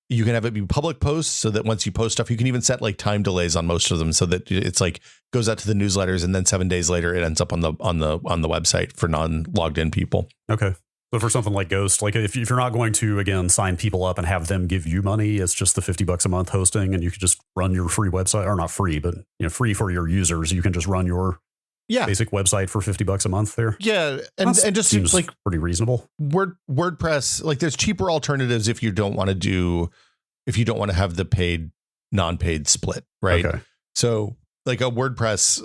You can have it be public posts so that once you post stuff, you can even set like time delays on most of them so that it's like goes out to the newsletters and then 7 days later it ends up on the website for non-logged in people. Okay. So for something like Ghost, like if you're not going to, again, sign people up and have them give you money, it's just the $50 a month hosting and you could just run your free website, or not free, but free for your users. You can just run your basic website for $50 a month there. Yeah. And just seems like pretty reasonable. WordPress, like there's cheaper alternatives if you don't want to have the paid, non-paid split. Right. Okay. So like a WordPress,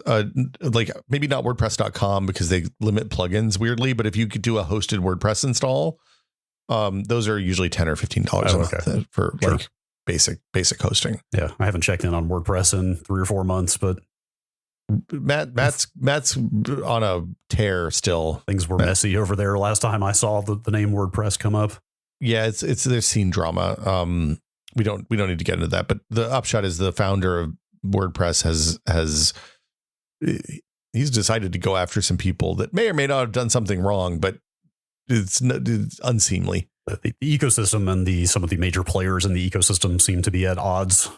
like maybe not WordPress.com because they limit plugins weirdly, but if you could do a hosted WordPress install, those are usually $10 or $15 a month for like basic hosting. Yeah. I haven't checked in on WordPress in 3 or 4 months, but Matt's on a tear still. Things were messy over there last time I saw the name WordPress come up. Yeah, it's there's scene drama. We don't need to get into that, but the upshot is the founder of WordPress he's decided to go after some people that may or may not have done something wrong, but it's unseemly. The ecosystem and some of the major players in the ecosystem seem to be at odds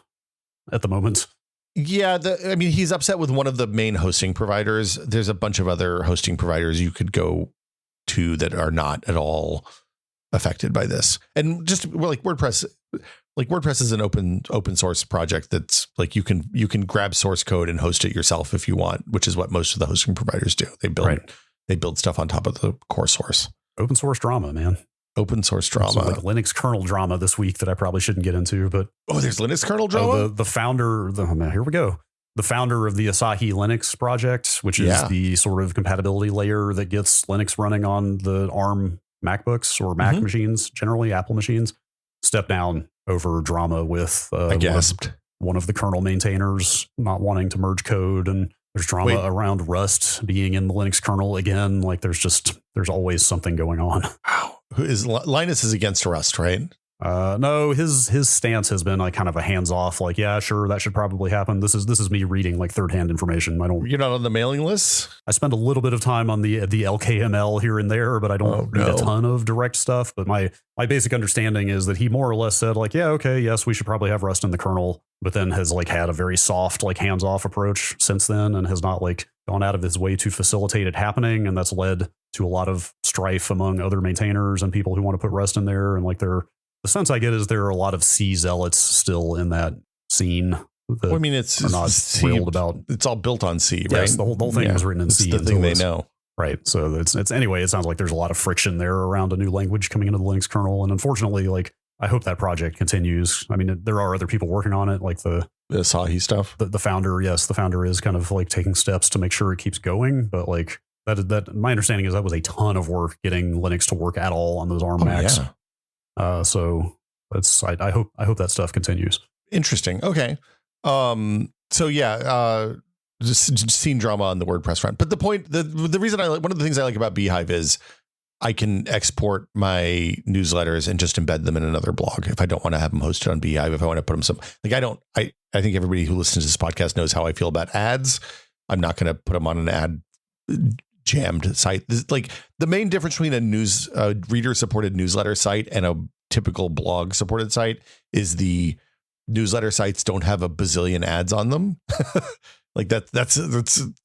at the moment. Yeah, he's upset with one of the main hosting providers. There's a bunch of other hosting providers you could go to that are not at all affected by this. And just like WordPress is an open source project that's like you can grab source code and host it yourself if you want, which is what most of the hosting providers do. They build stuff on top of the core source. Open source drama, man. Open source drama. Like Linux kernel drama this week that I probably shouldn't get into, but there's Linux kernel drama. The founder, here we go. The founder of the Asahi Linux project, which is the sort of compatibility layer that gets Linux running on the ARM MacBooks or Mac machines, generally Apple machines, stepped down over drama with one of the kernel maintainers not wanting to merge code, and there's drama around Rust being in the Linux kernel again. Like there's always something going on. Wow. Linus is against Rust, right? No, his stance has been like kind of a hands off, like, yeah, sure, that should probably happen. This is me reading like third hand information. You're not on the mailing list? I spend a little bit of time on the LKML here and there, but I don't read a ton of direct stuff. But my basic understanding is that he more or less said like, yeah, okay, yes, we should probably have Rust in the kernel, but then has like had a very soft, like hands off approach since then, and has not like gone out of his way to facilitate it happening. And that's led to a lot of strife among other maintainers and people who want to put Rust in there. And like the sense I get is there are a lot of C zealots still in that scene. It's not thrilled about. It's all built on C, right? Yes, the whole thing was written in C. The thing they know. Right. So it's anyway, it sounds like there's a lot of friction there around a new language coming into the Linux kernel. And unfortunately, like, I hope that project continues. I mean, there are other people working on it, like the Asahi stuff. The founder, yes, the founder is kind of like taking steps to make sure it keeps going. But like that my understanding is that was a ton of work getting Linux to work at all on those ARM Macs. Yeah. So that's I hope that stuff continues. Interesting. Okay. So yeah, just seen drama on the WordPress front. But the point, the reason one of the things I like about Beehive is I can export my newsletters and just embed them in another blog if I don't want to have them hosted on Beehive. If I want to put them I think everybody who listens to this podcast knows how I feel about ads. I'm not going to put them on an ad jammed site. Like the main difference between a reader supported newsletter site and a typical blog supported site is the newsletter sites don't have a bazillion ads on them. Like that's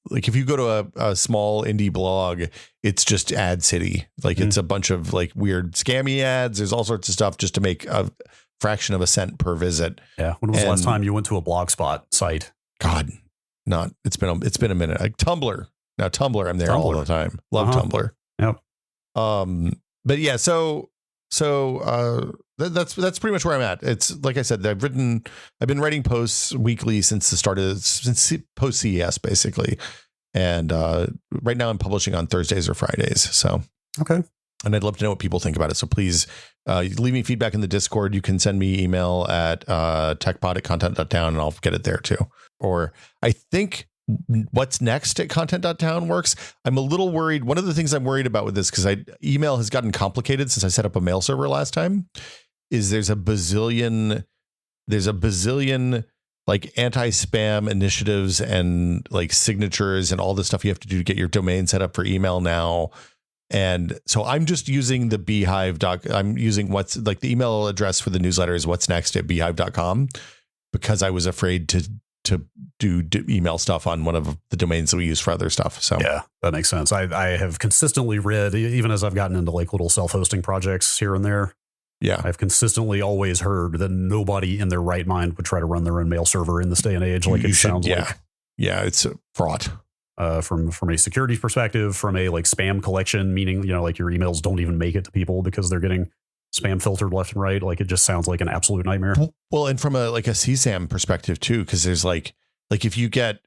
like if you go to a small indie blog, it's just ad city. Like it's a bunch of like weird scammy ads. There's all sorts of stuff just to make a fraction of a cent per visit. Yeah. When was the last time you went to a Blogspot site? God, it's been a minute. Like Tumblr. Now Tumblr, I'm there all the time. Love Tumblr. Yep. But yeah, so that's pretty much where I'm at. It's like I said, I've been writing posts weekly since post CES basically. And right now I'm publishing on Thursdays or Fridays. So, okay. And I'd love to know what people think about it. So please leave me feedback in the Discord. You can send me email at techpod@content.town and I'll get it there too. Or I think what's next at content.town works. I'm a little worried. One of the things I'm worried about with this, because email has gotten complicated since I set up a mail server last time, is there's a bazillion like anti-spam initiatives and like signatures and all the stuff you have to do to get your domain set up for email now. And so I'm just using the Beehive I'm using what's like the email address for the newsletter is what's next at beehive.com, because I was afraid to do email stuff on one of the domains that we use for other stuff. So yeah, that makes sense. I have consistently read, even as I've gotten into like little self-hosting projects here and there. Yeah. I've consistently always heard that nobody in their right mind would try to run their own mail server in this day and age. Like sounds like. Yeah. It's fraught. From a security perspective, from a like spam collection, meaning, like your emails don't even make it to people because they're getting spam filtered left and right. Like it just sounds like an absolute nightmare. Well, and from a CSAM perspective too, because there's like if you get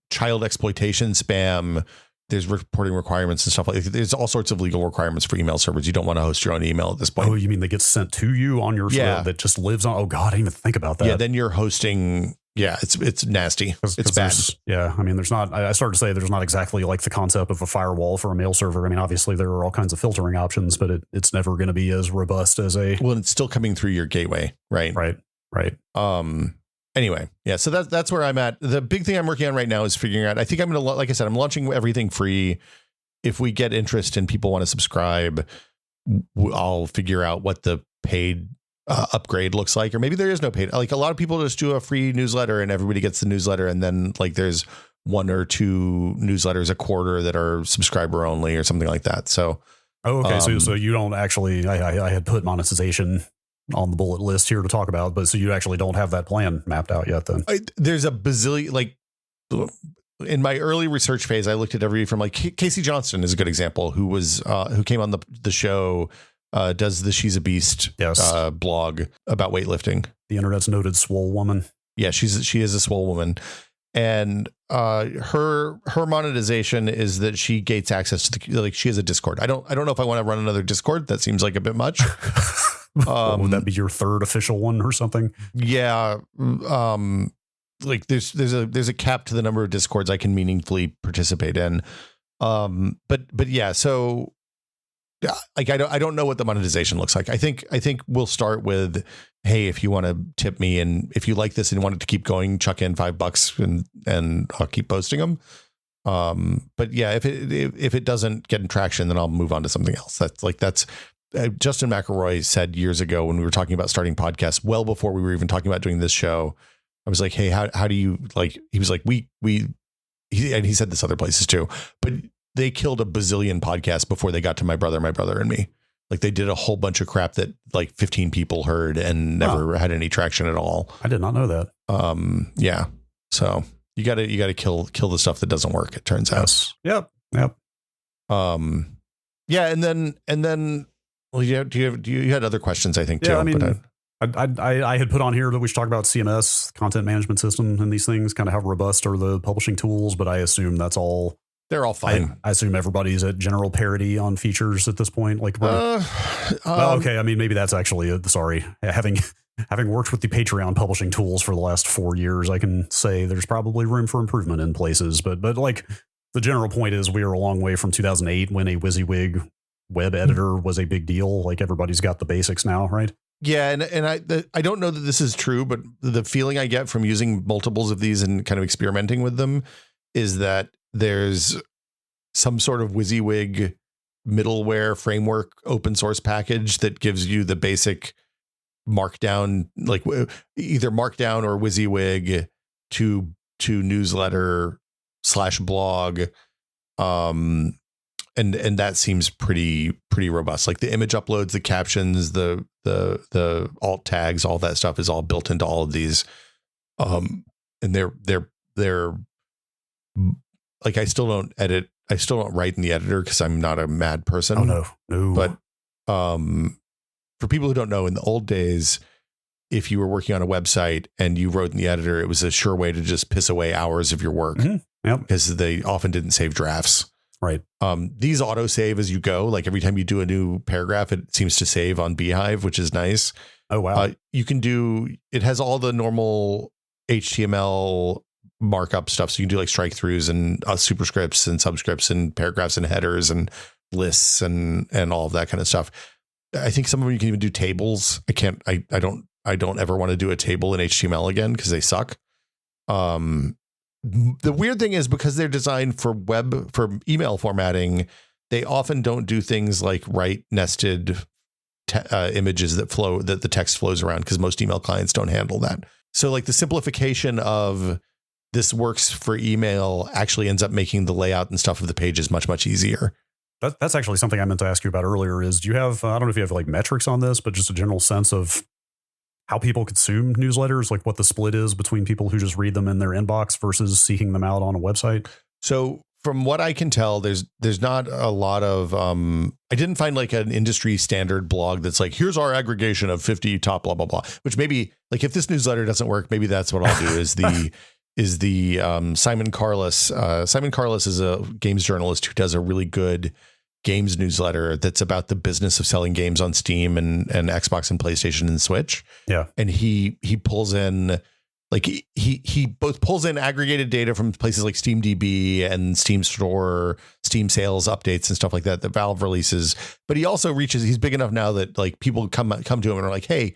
child exploitation spam, there's reporting requirements and stuff like that. There's all sorts of legal requirements for email servers. You don't want to host your own email at this point. Oh, you mean they get sent to you on your server that just lives on? Oh God, I didn't even think about that. Yeah, then you're hosting. Yeah, it's nasty. It's bad. Yeah, I mean, there's not. I started to say there's not exactly like the concept of a firewall for a mail server. I mean, obviously there are all kinds of filtering options, but it's never going to be as robust as a. Well, it's still coming through your gateway, right? Right. Anyway, yeah. So that's where I'm at. The big thing I'm working on right now is figuring out. I think I'm gonna, like I said, I'm launching everything free. If we get interest and people want to subscribe, I'll figure out what the paid upgrade looks like, or maybe there is no paid. Like a lot of people just do a free newsletter and everybody gets the newsletter, and then like there's one or two newsletters a quarter that are subscriber only or something like that. So so you don't actually. I had put monetization on the bullet list here to talk about, but so you actually don't have that plan mapped out yet then? There's a bazillion, like in my early research phase, I looked at every from like Casey Johnston is a good example, who came on the show. Does the She's a Beast blog about weightlifting. The internet's noted swole woman. Yeah, she is a swole woman. And her monetization is that she gates access to she has a Discord. I don't know if I want to run another Discord. That seems like a bit much. Would that be your third official one or something? Yeah. Like there's a cap to the number of Discords I can meaningfully participate in. But yeah, so like I don't know what the monetization looks like. I think we'll start with, hey, if you want to tip me and if you like this and want it to keep going, chuck in $5 and I'll keep posting them. But yeah, if it doesn't get traction, then I'll move on to something else. That's Justin McElroy said years ago when we were talking about starting podcasts, well before we were even talking about doing this show. I was like, hey, how do you like? He was like, and he said this other places too, but they killed a bazillion podcasts before they got to my brother and me. Like they did a whole bunch of crap that like 15 people heard and never had any traction at all. I did not know that. Yeah. So You gotta kill the stuff that doesn't work. It turns out. Yep. Yeah, and then well, you had other questions, I think, too. Yeah, I mean, I had put on here that we should talk about CMS, content management system, and these things, kind of how robust are the publishing tools, but I assume that's all. They're all fine. I assume everybody's at general parity on features at this point. Like, well, okay. I mean, maybe that's actually sorry. Having worked with the Patreon publishing tools for the last 4 years, I can say there's probably room for improvement in places. But like the general point is we are a long way from 2008 when a WYSIWYG web editor was a big deal. Like everybody's got the basics now, right? Yeah, and I don't know that this is true, but the feeling I get from using multiples of these and kind of experimenting with them is that there's some sort of WYSIWYG middleware framework open source package that gives you the basic markdown, like either markdown or WYSIWYG to newsletter /blog. And that seems pretty robust. Like the image uploads, the captions, the alt tags, all that stuff is all built into all of these. And they're like, I still don't edit. I still don't write in the editor because I'm not a mad person. Oh no. But for people who don't know, in the old days, if you were working on a website and you wrote in the editor, it was a sure way to just piss away hours of your work. Mm-hmm. Yep. Because they often didn't save drafts. Right. These auto save as you go. Like every time you do a new paragraph, it seems to save on Beehive, which is nice. Oh, wow. You can do, it has all the normal HTML markup stuff. So you can do like strike throughs and superscripts and subscripts and paragraphs and headers and lists and all of that kind of stuff. I think some of them you can even do tables. I don't ever want to do a table in HTML again because they suck. The weird thing is because they're designed for email formatting, they often don't do things like write nested images that the text flows around because most email clients don't handle that. So like the simplification of this works for email actually ends up making the layout and stuff of the pages much, much easier. That's actually something I meant to ask you about earlier is do you have, I don't know if you have like metrics on this, but just a general sense of how people consume newsletters, like what the split is between people who just read them in their inbox versus seeking them out on a website? So from what I can tell, there's not a lot of, I didn't find like an industry standard blog that's like, here's our aggregation of 50 top blah, blah, blah, which maybe like if this newsletter doesn't work, maybe that's what I'll do is the Simon Carless. Simon Carless is a games journalist who does a really good games newsletter that's about the business of selling games on Steam and Xbox and PlayStation and Switch. Yeah. And he pulls in like he both pulls in aggregated data from places like SteamDB and Steam Store, Steam sales updates and stuff like that Valve releases. But he also he's big enough now that like people come to him and are like, hey,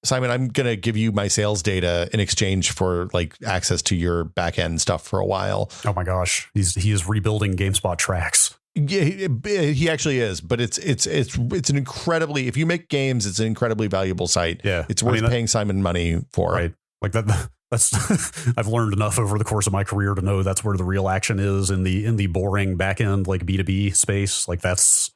Simon, I'm going to give you my sales data in exchange for like access to your back end stuff for a while. Oh my gosh. He is rebuilding GameSpot tracks. Yeah, he actually is, but it's an incredibly, if you make games, it's an incredibly valuable site. Yeah. It's worth paying Simon money for. Right. Like that's I've learned enough over the course of my career to know that's where the real action is in the boring back end, like B2B space. Like that's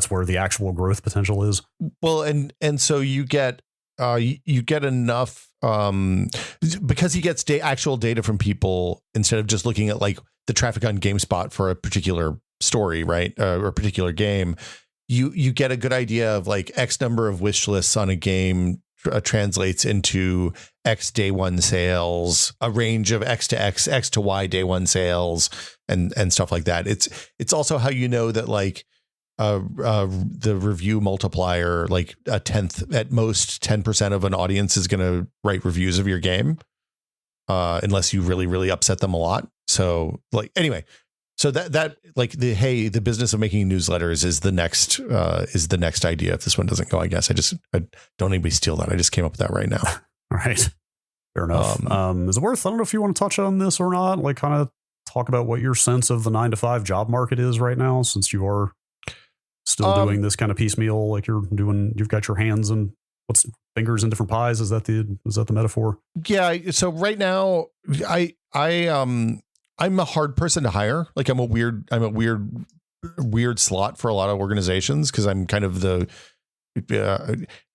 where the actual growth potential is. Well, and so you get enough because he gets actual data from people instead of just looking at like the traffic on GameSpot for a particular story, right? Or a particular game. You get a good idea of like X number of wish lists on a game translates into X day one sales, a range of X to X, X to Y day one sales, and stuff like that. It's also how you know that like the review multiplier, like a tenth at most 10% of an audience is going to write reviews of your game, unless you really, really upset them a lot. So like, anyway, so that like the business of making newsletters is the next idea. If this one doesn't go, I guess I don't anybody steal that. I just came up with that right now. All right. Fair enough. Is it worth, I don't know if you want to touch on this or not, like kind of talk about what your sense of the 9-to-5 job market is right now, since you are still doing this kind of piecemeal, like you've got your hands and fingers in different pies. Is that the metaphor? Yeah. So right now I'm a hard person to hire. Like I'm a weird slot for a lot of organizations because I'm kind of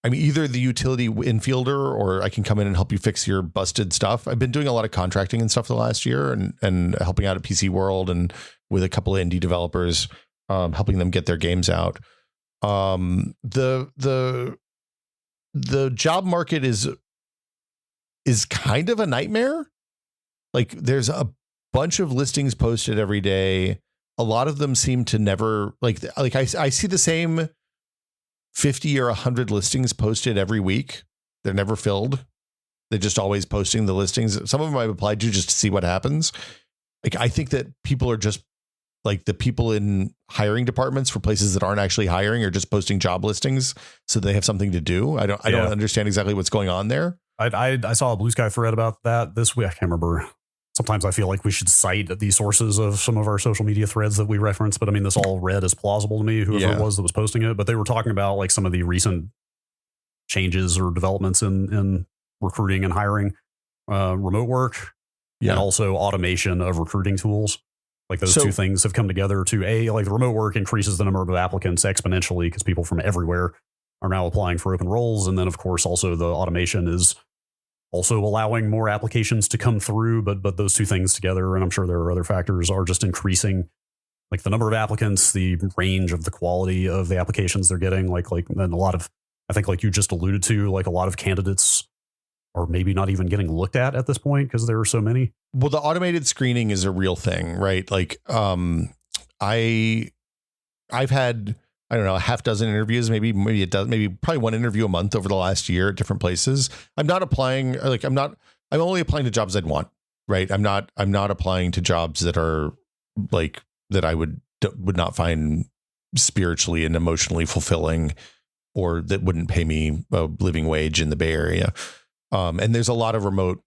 I'm either the utility infielder or I can come in and help you fix your busted stuff. I've been doing a lot of contracting and stuff the last year and helping out at PC World and with a couple of indie developers, helping them get their games out. The job market is kind of a nightmare. Like there's a bunch of listings posted every day. A lot of them seem to never like I see the same 50 or 100 listings posted every week. They're never filled. They're just always posting the listings. Some of them I've applied to just to see what happens. Like, I think that people are just like the people in hiring departments for places that aren't actually hiring are just posting job listings so they have something to do. I don't understand exactly what's going on there. I saw a Blue Sky thread about that this week. I can't remember. Sometimes I feel like we should cite the sources of some of our social media threads that we reference, but I mean, this all read as plausible to me, whoever it was that was posting it. But they were talking about like some of the recent changes or developments in recruiting and hiring, remote work, and also automation of recruiting tools. Like those two things have come together to like the remote work increases the number of applicants exponentially because people from everywhere are now applying for open roles. And then, of course, also the automation is also allowing more applications to come through, but those two things together, and I'm sure there are other factors, are just increasing like the number of applicants, the range of the quality of the applications they're getting. Like and a lot of, I think like you just alluded to, like a lot of candidates are maybe not even getting looked at this point because there are so many. Well, the automated screening is a real thing, right? Like I've had, I don't know, a half dozen interviews, maybe probably one interview a month over the last year at different places. I'm not applying, I'm only applying to jobs I'd want, right? I'm not applying to jobs that are like, that I would not find spiritually and emotionally fulfilling, or that wouldn't pay me a living wage in the Bay Area. And there's a lot of remote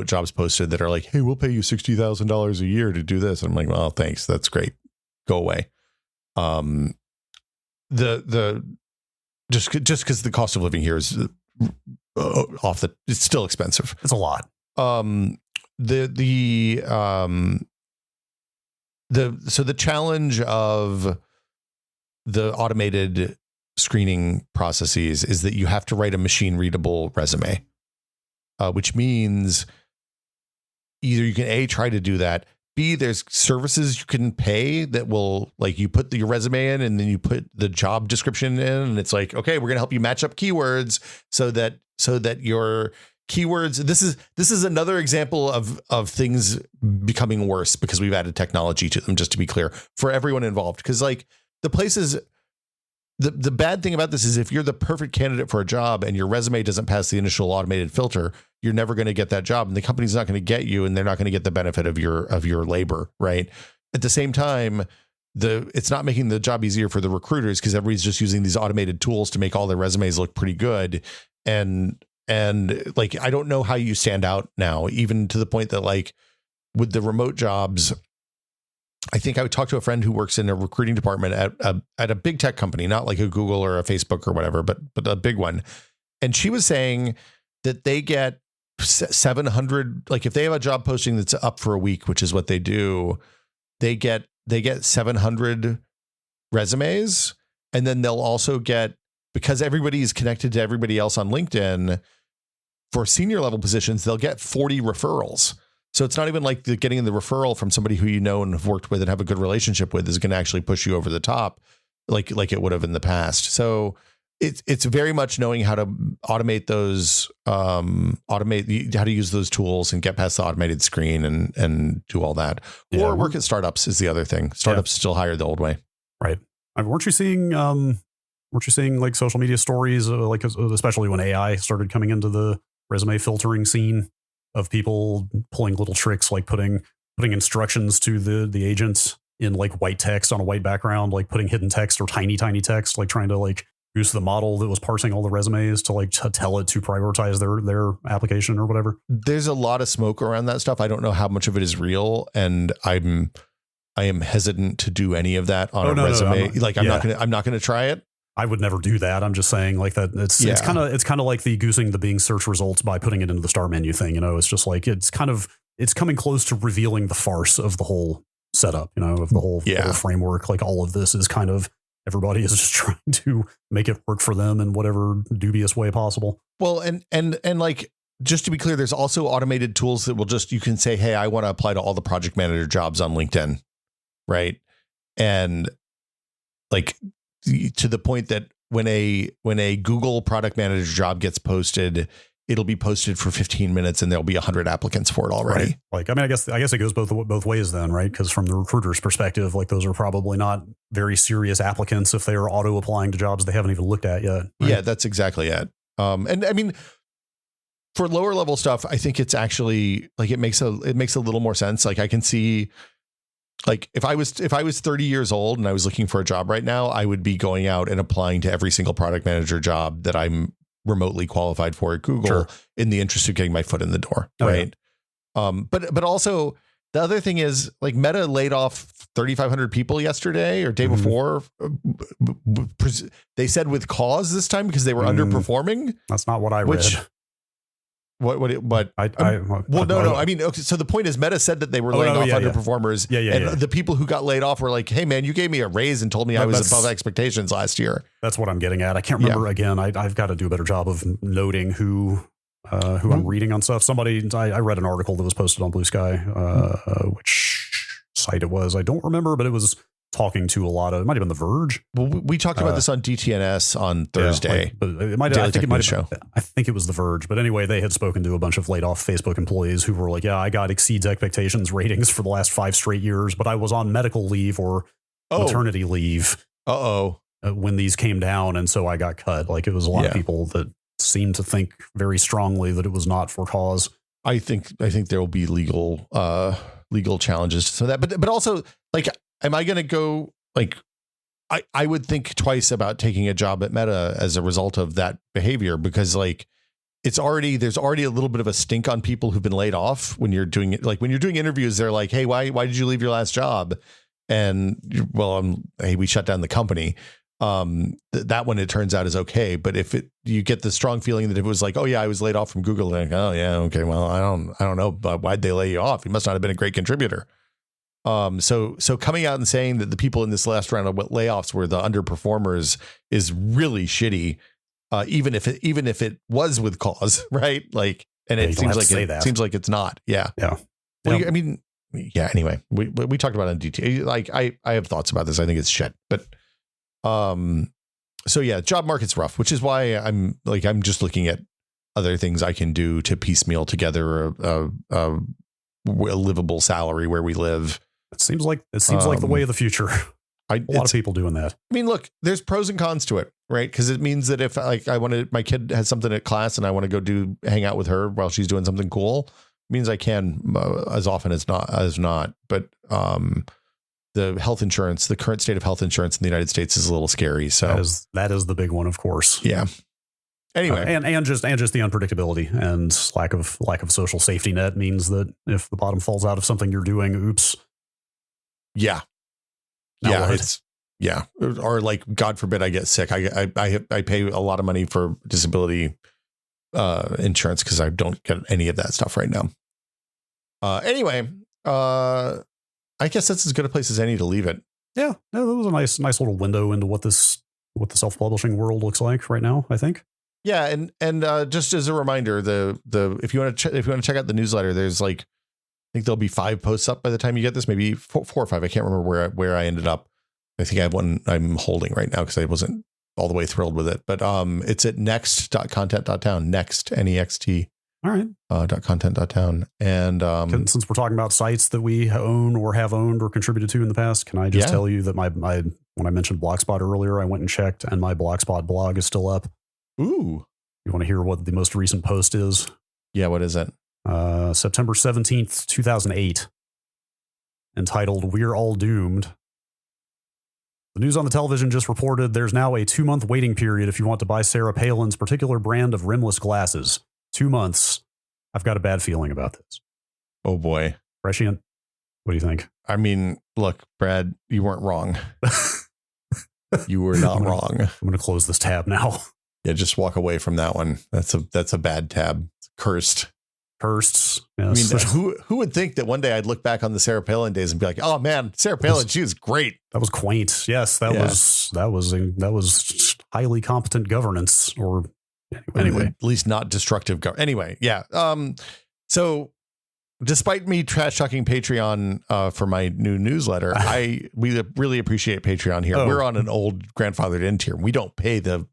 jobs posted that are like, hey, we'll pay you $60,000 a year to do this. And I'm like, well, thanks. That's great. Go away. Just because the cost of living here is it's still expensive. It's a lot. So the challenge of the automated screening processes is that you have to write a machine readable resume, which means either you can try to do that. B, there's services you can pay that will, like, you put your resume in and then you put the job description in and it's like, okay, we're going to help you match up keywords so that your keywords, this is another example of things becoming worse because we've added technology to them, just to be clear, for everyone involved. Because like the places, the bad thing about this is if you're the perfect candidate for a job and your resume doesn't pass the initial automated filter, you're never going to get that job and the company's not going to get you and they're not going to get the benefit of your labor. Right. At the same time, it's not making the job easier for the recruiters because everybody's just using these automated tools to make all their resumes look pretty good. And like, I don't know how you stand out now, even to the point that like with the remote jobs, I think I would talk to a friend who works in a recruiting department at a big tech company, not like a Google or a Facebook or whatever, but a big one. And she was saying that they get 700, like if they have a job posting that's up for a week, which is what they do, they get 700 resumes. And then they'll also get, because everybody is connected to everybody else on LinkedIn, for senior level positions, they'll get 40 referrals. So it's not even like getting the referral from somebody who you know and have worked with and have a good relationship with is going to actually push you over the top like it would have in the past. So it's very much knowing how to automate those, how to use those tools and get past the automated screen and do all that. Yeah. Or work at startups is the other thing. Startups still hire the old way. Right. Weren't you seeing like social media stories, like especially when AI started coming into the resume filtering scene, of people pulling little tricks, like putting instructions to the agents in like white text on a white background, like putting hidden text or tiny text, like trying to like use the model that was parsing all the resumes to like to tell it to prioritize their application or whatever. There's a lot of smoke around that stuff. I don't know how much of it is real, and I am hesitant to do any of that on a resume. I'm not going to try it. I would never do that. I'm just saying like that. It's kind of like the goosing the Bing search results by putting it into the star menu thing. You know, it's just like, it's coming close to revealing the farce of the whole setup, you know, of the whole framework. Like all of this is kind of everybody is just trying to make it work for them in whatever dubious way possible. Well, and like, just to be clear, there's also automated tools that will you can say, hey, I want to apply to all the project manager jobs on LinkedIn. Right. And like, to the point that when a Google product manager job gets posted, it'll be posted for 15 minutes and there'll be 100 applicants for it already. Right. Like, I mean, I guess it goes both ways then, right? Because from the recruiter's perspective, like, those are probably not very serious applicants if they are auto applying to jobs they haven't even looked at yet. Right? Yeah, that's exactly it. And I mean, for lower level stuff, I think it's actually like, it makes a little more sense. Like, I can see, like, if I was 30 years old and I was looking for a job right now, I would be going out and applying to every single product manager job that I'm remotely qualified for at Google, sure, in the interest of getting my foot in the door. Oh, right. Yeah. But also the other thing is, like, Meta laid off 3,500 people yesterday or day before. They said with cause this time because they were underperforming. That's not what I read. What? No. I mean, okay, so the point is, Meta said that they were laying off underperformers. And the people who got laid off were like, hey, man, you gave me a raise and told me I was above expectations last year. That's what I'm getting at. I can't remember again. I've got to do a better job of noting who I'm reading on stuff. I read an article that was posted on Blue Sky, which site it was, I don't remember, but it was talking to a lot of, it might have been The Verge. Well, we talked about this on DTNS on Thursday. But it might have, I think it was The Verge. But anyway, they had spoken to a bunch of laid off Facebook employees who were like, yeah, I got exceeds expectations ratings for the last 5 straight years, but I was on medical leave or maternity leave. When these came down. And so I got cut. Like, it was a lot of people that seemed to think very strongly that it was not for cause. I think there will be legal challenges to some of that. But also, like, am I going to go, like, I would think twice about taking a job at Meta as a result of that behavior, because, like, there's already a little bit of a stink on people who've been laid off when you're doing it. Like, when you're doing interviews, they're like, hey, why did you leave your last job? And hey, we shut down the company. That one, it turns out, is okay. But if you get the strong feeling that if it was like, oh yeah, I was laid off from Google, like, oh yeah, okay, well, I don't know, but why'd they lay you off? You must not have been a great contributor. So coming out and saying that the people in this last round of layoffs were the underperformers is really shitty. Even if it was with cause, right? Like, and it seems like it's not. Yeah. Yeah. Well, I mean, yeah. Anyway, we talked about it in detail. Like, I have thoughts about this. I think it's shit, but so yeah, job market's rough, which is why I'm just looking at other things I can do to piecemeal together a livable salary where we live. It seems like the way of the future. A lot of people doing that. I mean, look, there's pros and cons to it, right? Because it means that if, like, my kid has something at class and I want to go hang out with her while she's doing something cool, it means I can as often as not. But the health insurance, the current state of health insurance in the United States is a little scary. So that is the big one, of course. Yeah. Anyway, and just the unpredictability and lack of social safety net means that if the bottom falls out of something you're doing, oops. Yeah. Or like, God forbid I get sick. I pay a lot of money for disability insurance because I don't get any of that stuff right now. Anyway, I guess that's as good a place as any to leave it. Yeah, no, that was a nice little window into what the self-publishing world looks like right now, I think. Yeah, and just as a reminder, if you want to check out the newsletter, there's like, I think there'll be 5 posts up by the time you get this, maybe 4 or 5. I can't remember where I ended up. I think I have one I'm holding right now because I wasn't all the way thrilled with it. But it's at next.content.town. Next, NEXT. All right. .content.town. And since we're talking about sites that we own or have owned or contributed to in the past, can I just tell you that when I mentioned Blogspot earlier, I went and checked and my Blogspot blog is still up. Ooh. You want to hear what the most recent post is? Yeah, what is it? September 17th, 2008. Entitled, "We're All Doomed." The news on the television just reported there's now a 2-month waiting period if you want to buy Sarah Palin's particular brand of rimless glasses. 2 months. I've got a bad feeling about this. Oh boy. Prescient, what do you think? I mean, look, Brad, you weren't wrong. You were not wrong. I'm going to close this tab now. Yeah, just walk away from that one. That's a bad tab. It's cursed. Cursed. Yes. I mean, who would think that one day I'd look back on the Sarah Palin days and be like, oh man, Sarah Palin, she was great. That was quaint. Yes, that was highly competent governance. Or anyway, at least not destructive governance. Anyway, yeah. So despite me trash talking Patreon for my new newsletter, we really appreciate Patreon here. We're on an old grandfathered in tier. We don't pay the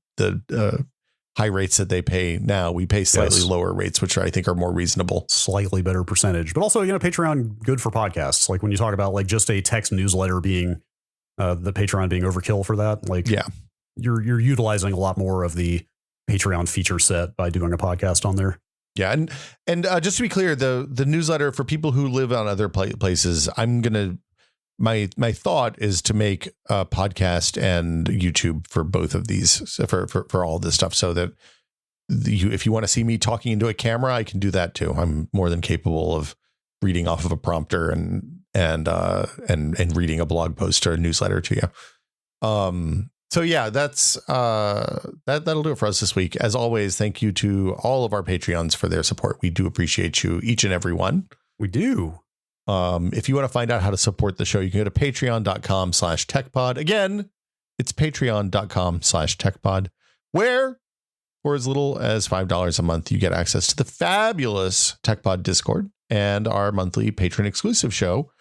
high rates that they pay now. We pay slightly lower rates, which I think are more reasonable. Slightly better percentage. But also, Patreon, good for podcasts. Like when you talk about like just a text newsletter being the Patreon being overkill for that, like you're utilizing a lot more of the Patreon feature set by doing a podcast on there. Yeah. And just to be clear, the newsletter for people who live on other places, my thought is to make a podcast and YouTube for both of these, for all this stuff, so that if you want to see me talking into a camera, I can do that too. I'm more than capable of reading off of a prompter and reading a blog post or a newsletter to you. So yeah, that'll do it for us this week. As always, thank you to all of our Patreons for their support. We do appreciate you, each and every one. We do. If you want to find out how to support the show, you can go to patreon.com/techpod. Again, it's patreon.com/techpod, where for as little as $5 a month, you get access to the fabulous TechPod Discord and our monthly patron exclusive show,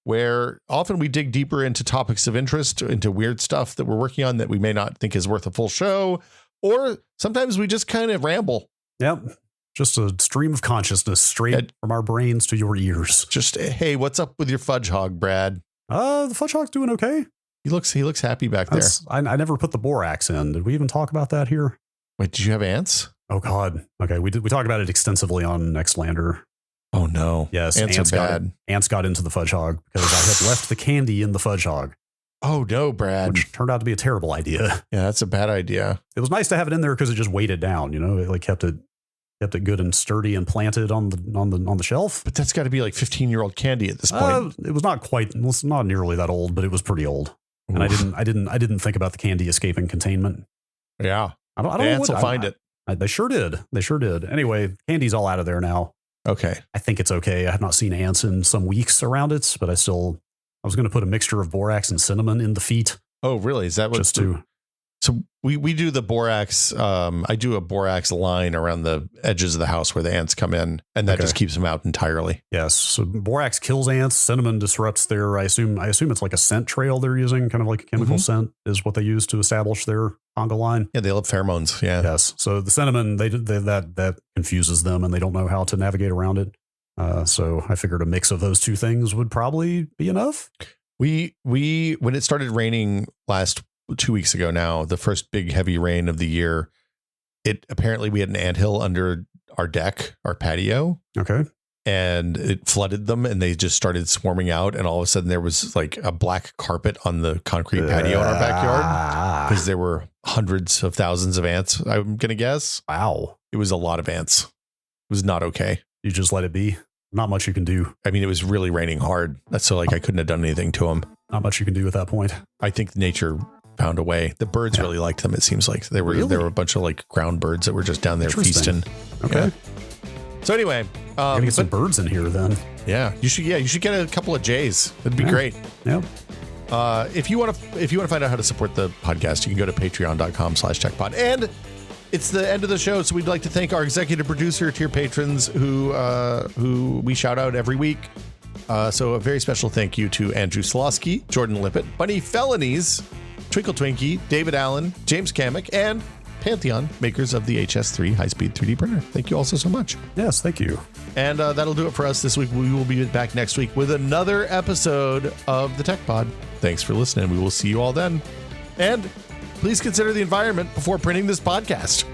where often we dig deeper into topics of interest, into weird stuff that we're working on that we may not think is worth a full show, or sometimes we just kind of ramble. Yep. Just a stream of consciousness straight from our brains to your ears. Just, hey, what's up with your fudge hog, Brad? The fudge hog's doing okay. He looks happy back there. I never put the borax in. Did we even talk about that here? Wait, did you have ants? Oh God. Okay, we talked about it extensively on Nextlander. Oh no. Yes, ants are bad. Ants got into the fudge hog because I had left the candy in the fudge hog. Oh no, Brad. Which turned out to be a terrible idea. Yeah, that's a bad idea. It was nice to have it in there because it just weighed it down. It like kept it good and sturdy and planted on the shelf. But that's got to be like 15-year-old candy at this point. It was not quite. It was not nearly that old, but it was pretty old. Oof. And I didn't think about the candy escaping containment. Yeah, I don't the know ants will find it. They sure did. Anyway, candy's all out of there now. Okay. I think it's okay. I have not seen ants in some weeks around it, but I was going to put a mixture of borax and cinnamon in the feet. Oh, really? Is that what? So we do the borax. I do a borax line around the edges of the house where the ants come in, and that just keeps them out entirely. Yes. So borax kills ants. Cinnamon disrupts their. I assume it's like a scent trail they're using, kind of like a chemical scent is what they use to establish their conga line. Yeah, they love pheromones. Yeah. Yes. So the cinnamon, that confuses them, and they don't know how to navigate around it. So I figured a mix of those two things would probably be enough. We when it started raining last 2 weeks ago now, the first big heavy rain of the year, apparently we had an anthill under our deck, our patio. Okay. And it flooded them and they just started swarming out. And all of a sudden there was like a black carpet on the concrete patio in our backyard because there were hundreds of thousands of ants, I'm going to guess. Wow. It was a lot of ants. It was not okay. You just let it be. Not much you can do. I mean, it was really raining hard. So like I couldn't have done anything to them. Not much you can do at that point. I think nature found a way. The birds really liked them. It seems like there were a bunch of like ground birds that were just down there feasting. Okay. Yeah. So anyway, gotta get some birds in here then. Yeah, you should get a couple of jays. That'd be great. Yeah. If you want to find out how to support the podcast, you can go to patreon.com/techpod. And it's the end of the show, so we'd like to thank our executive producer, tier patrons who we shout out every week. So a very special thank you to Andrew Slosky, Jordan Lippett, Bunny Felonies, Twinkle Twinkie, David Allen, James Kamek, and Pantheon, makers of the HS3 high-speed 3D printer. Thank you all so much. Yes, thank you. And that'll do it for us this week. We will be back next week with another episode of the Tech Pod. Thanks for listening. We will see you all then. And please consider the environment before printing this podcast.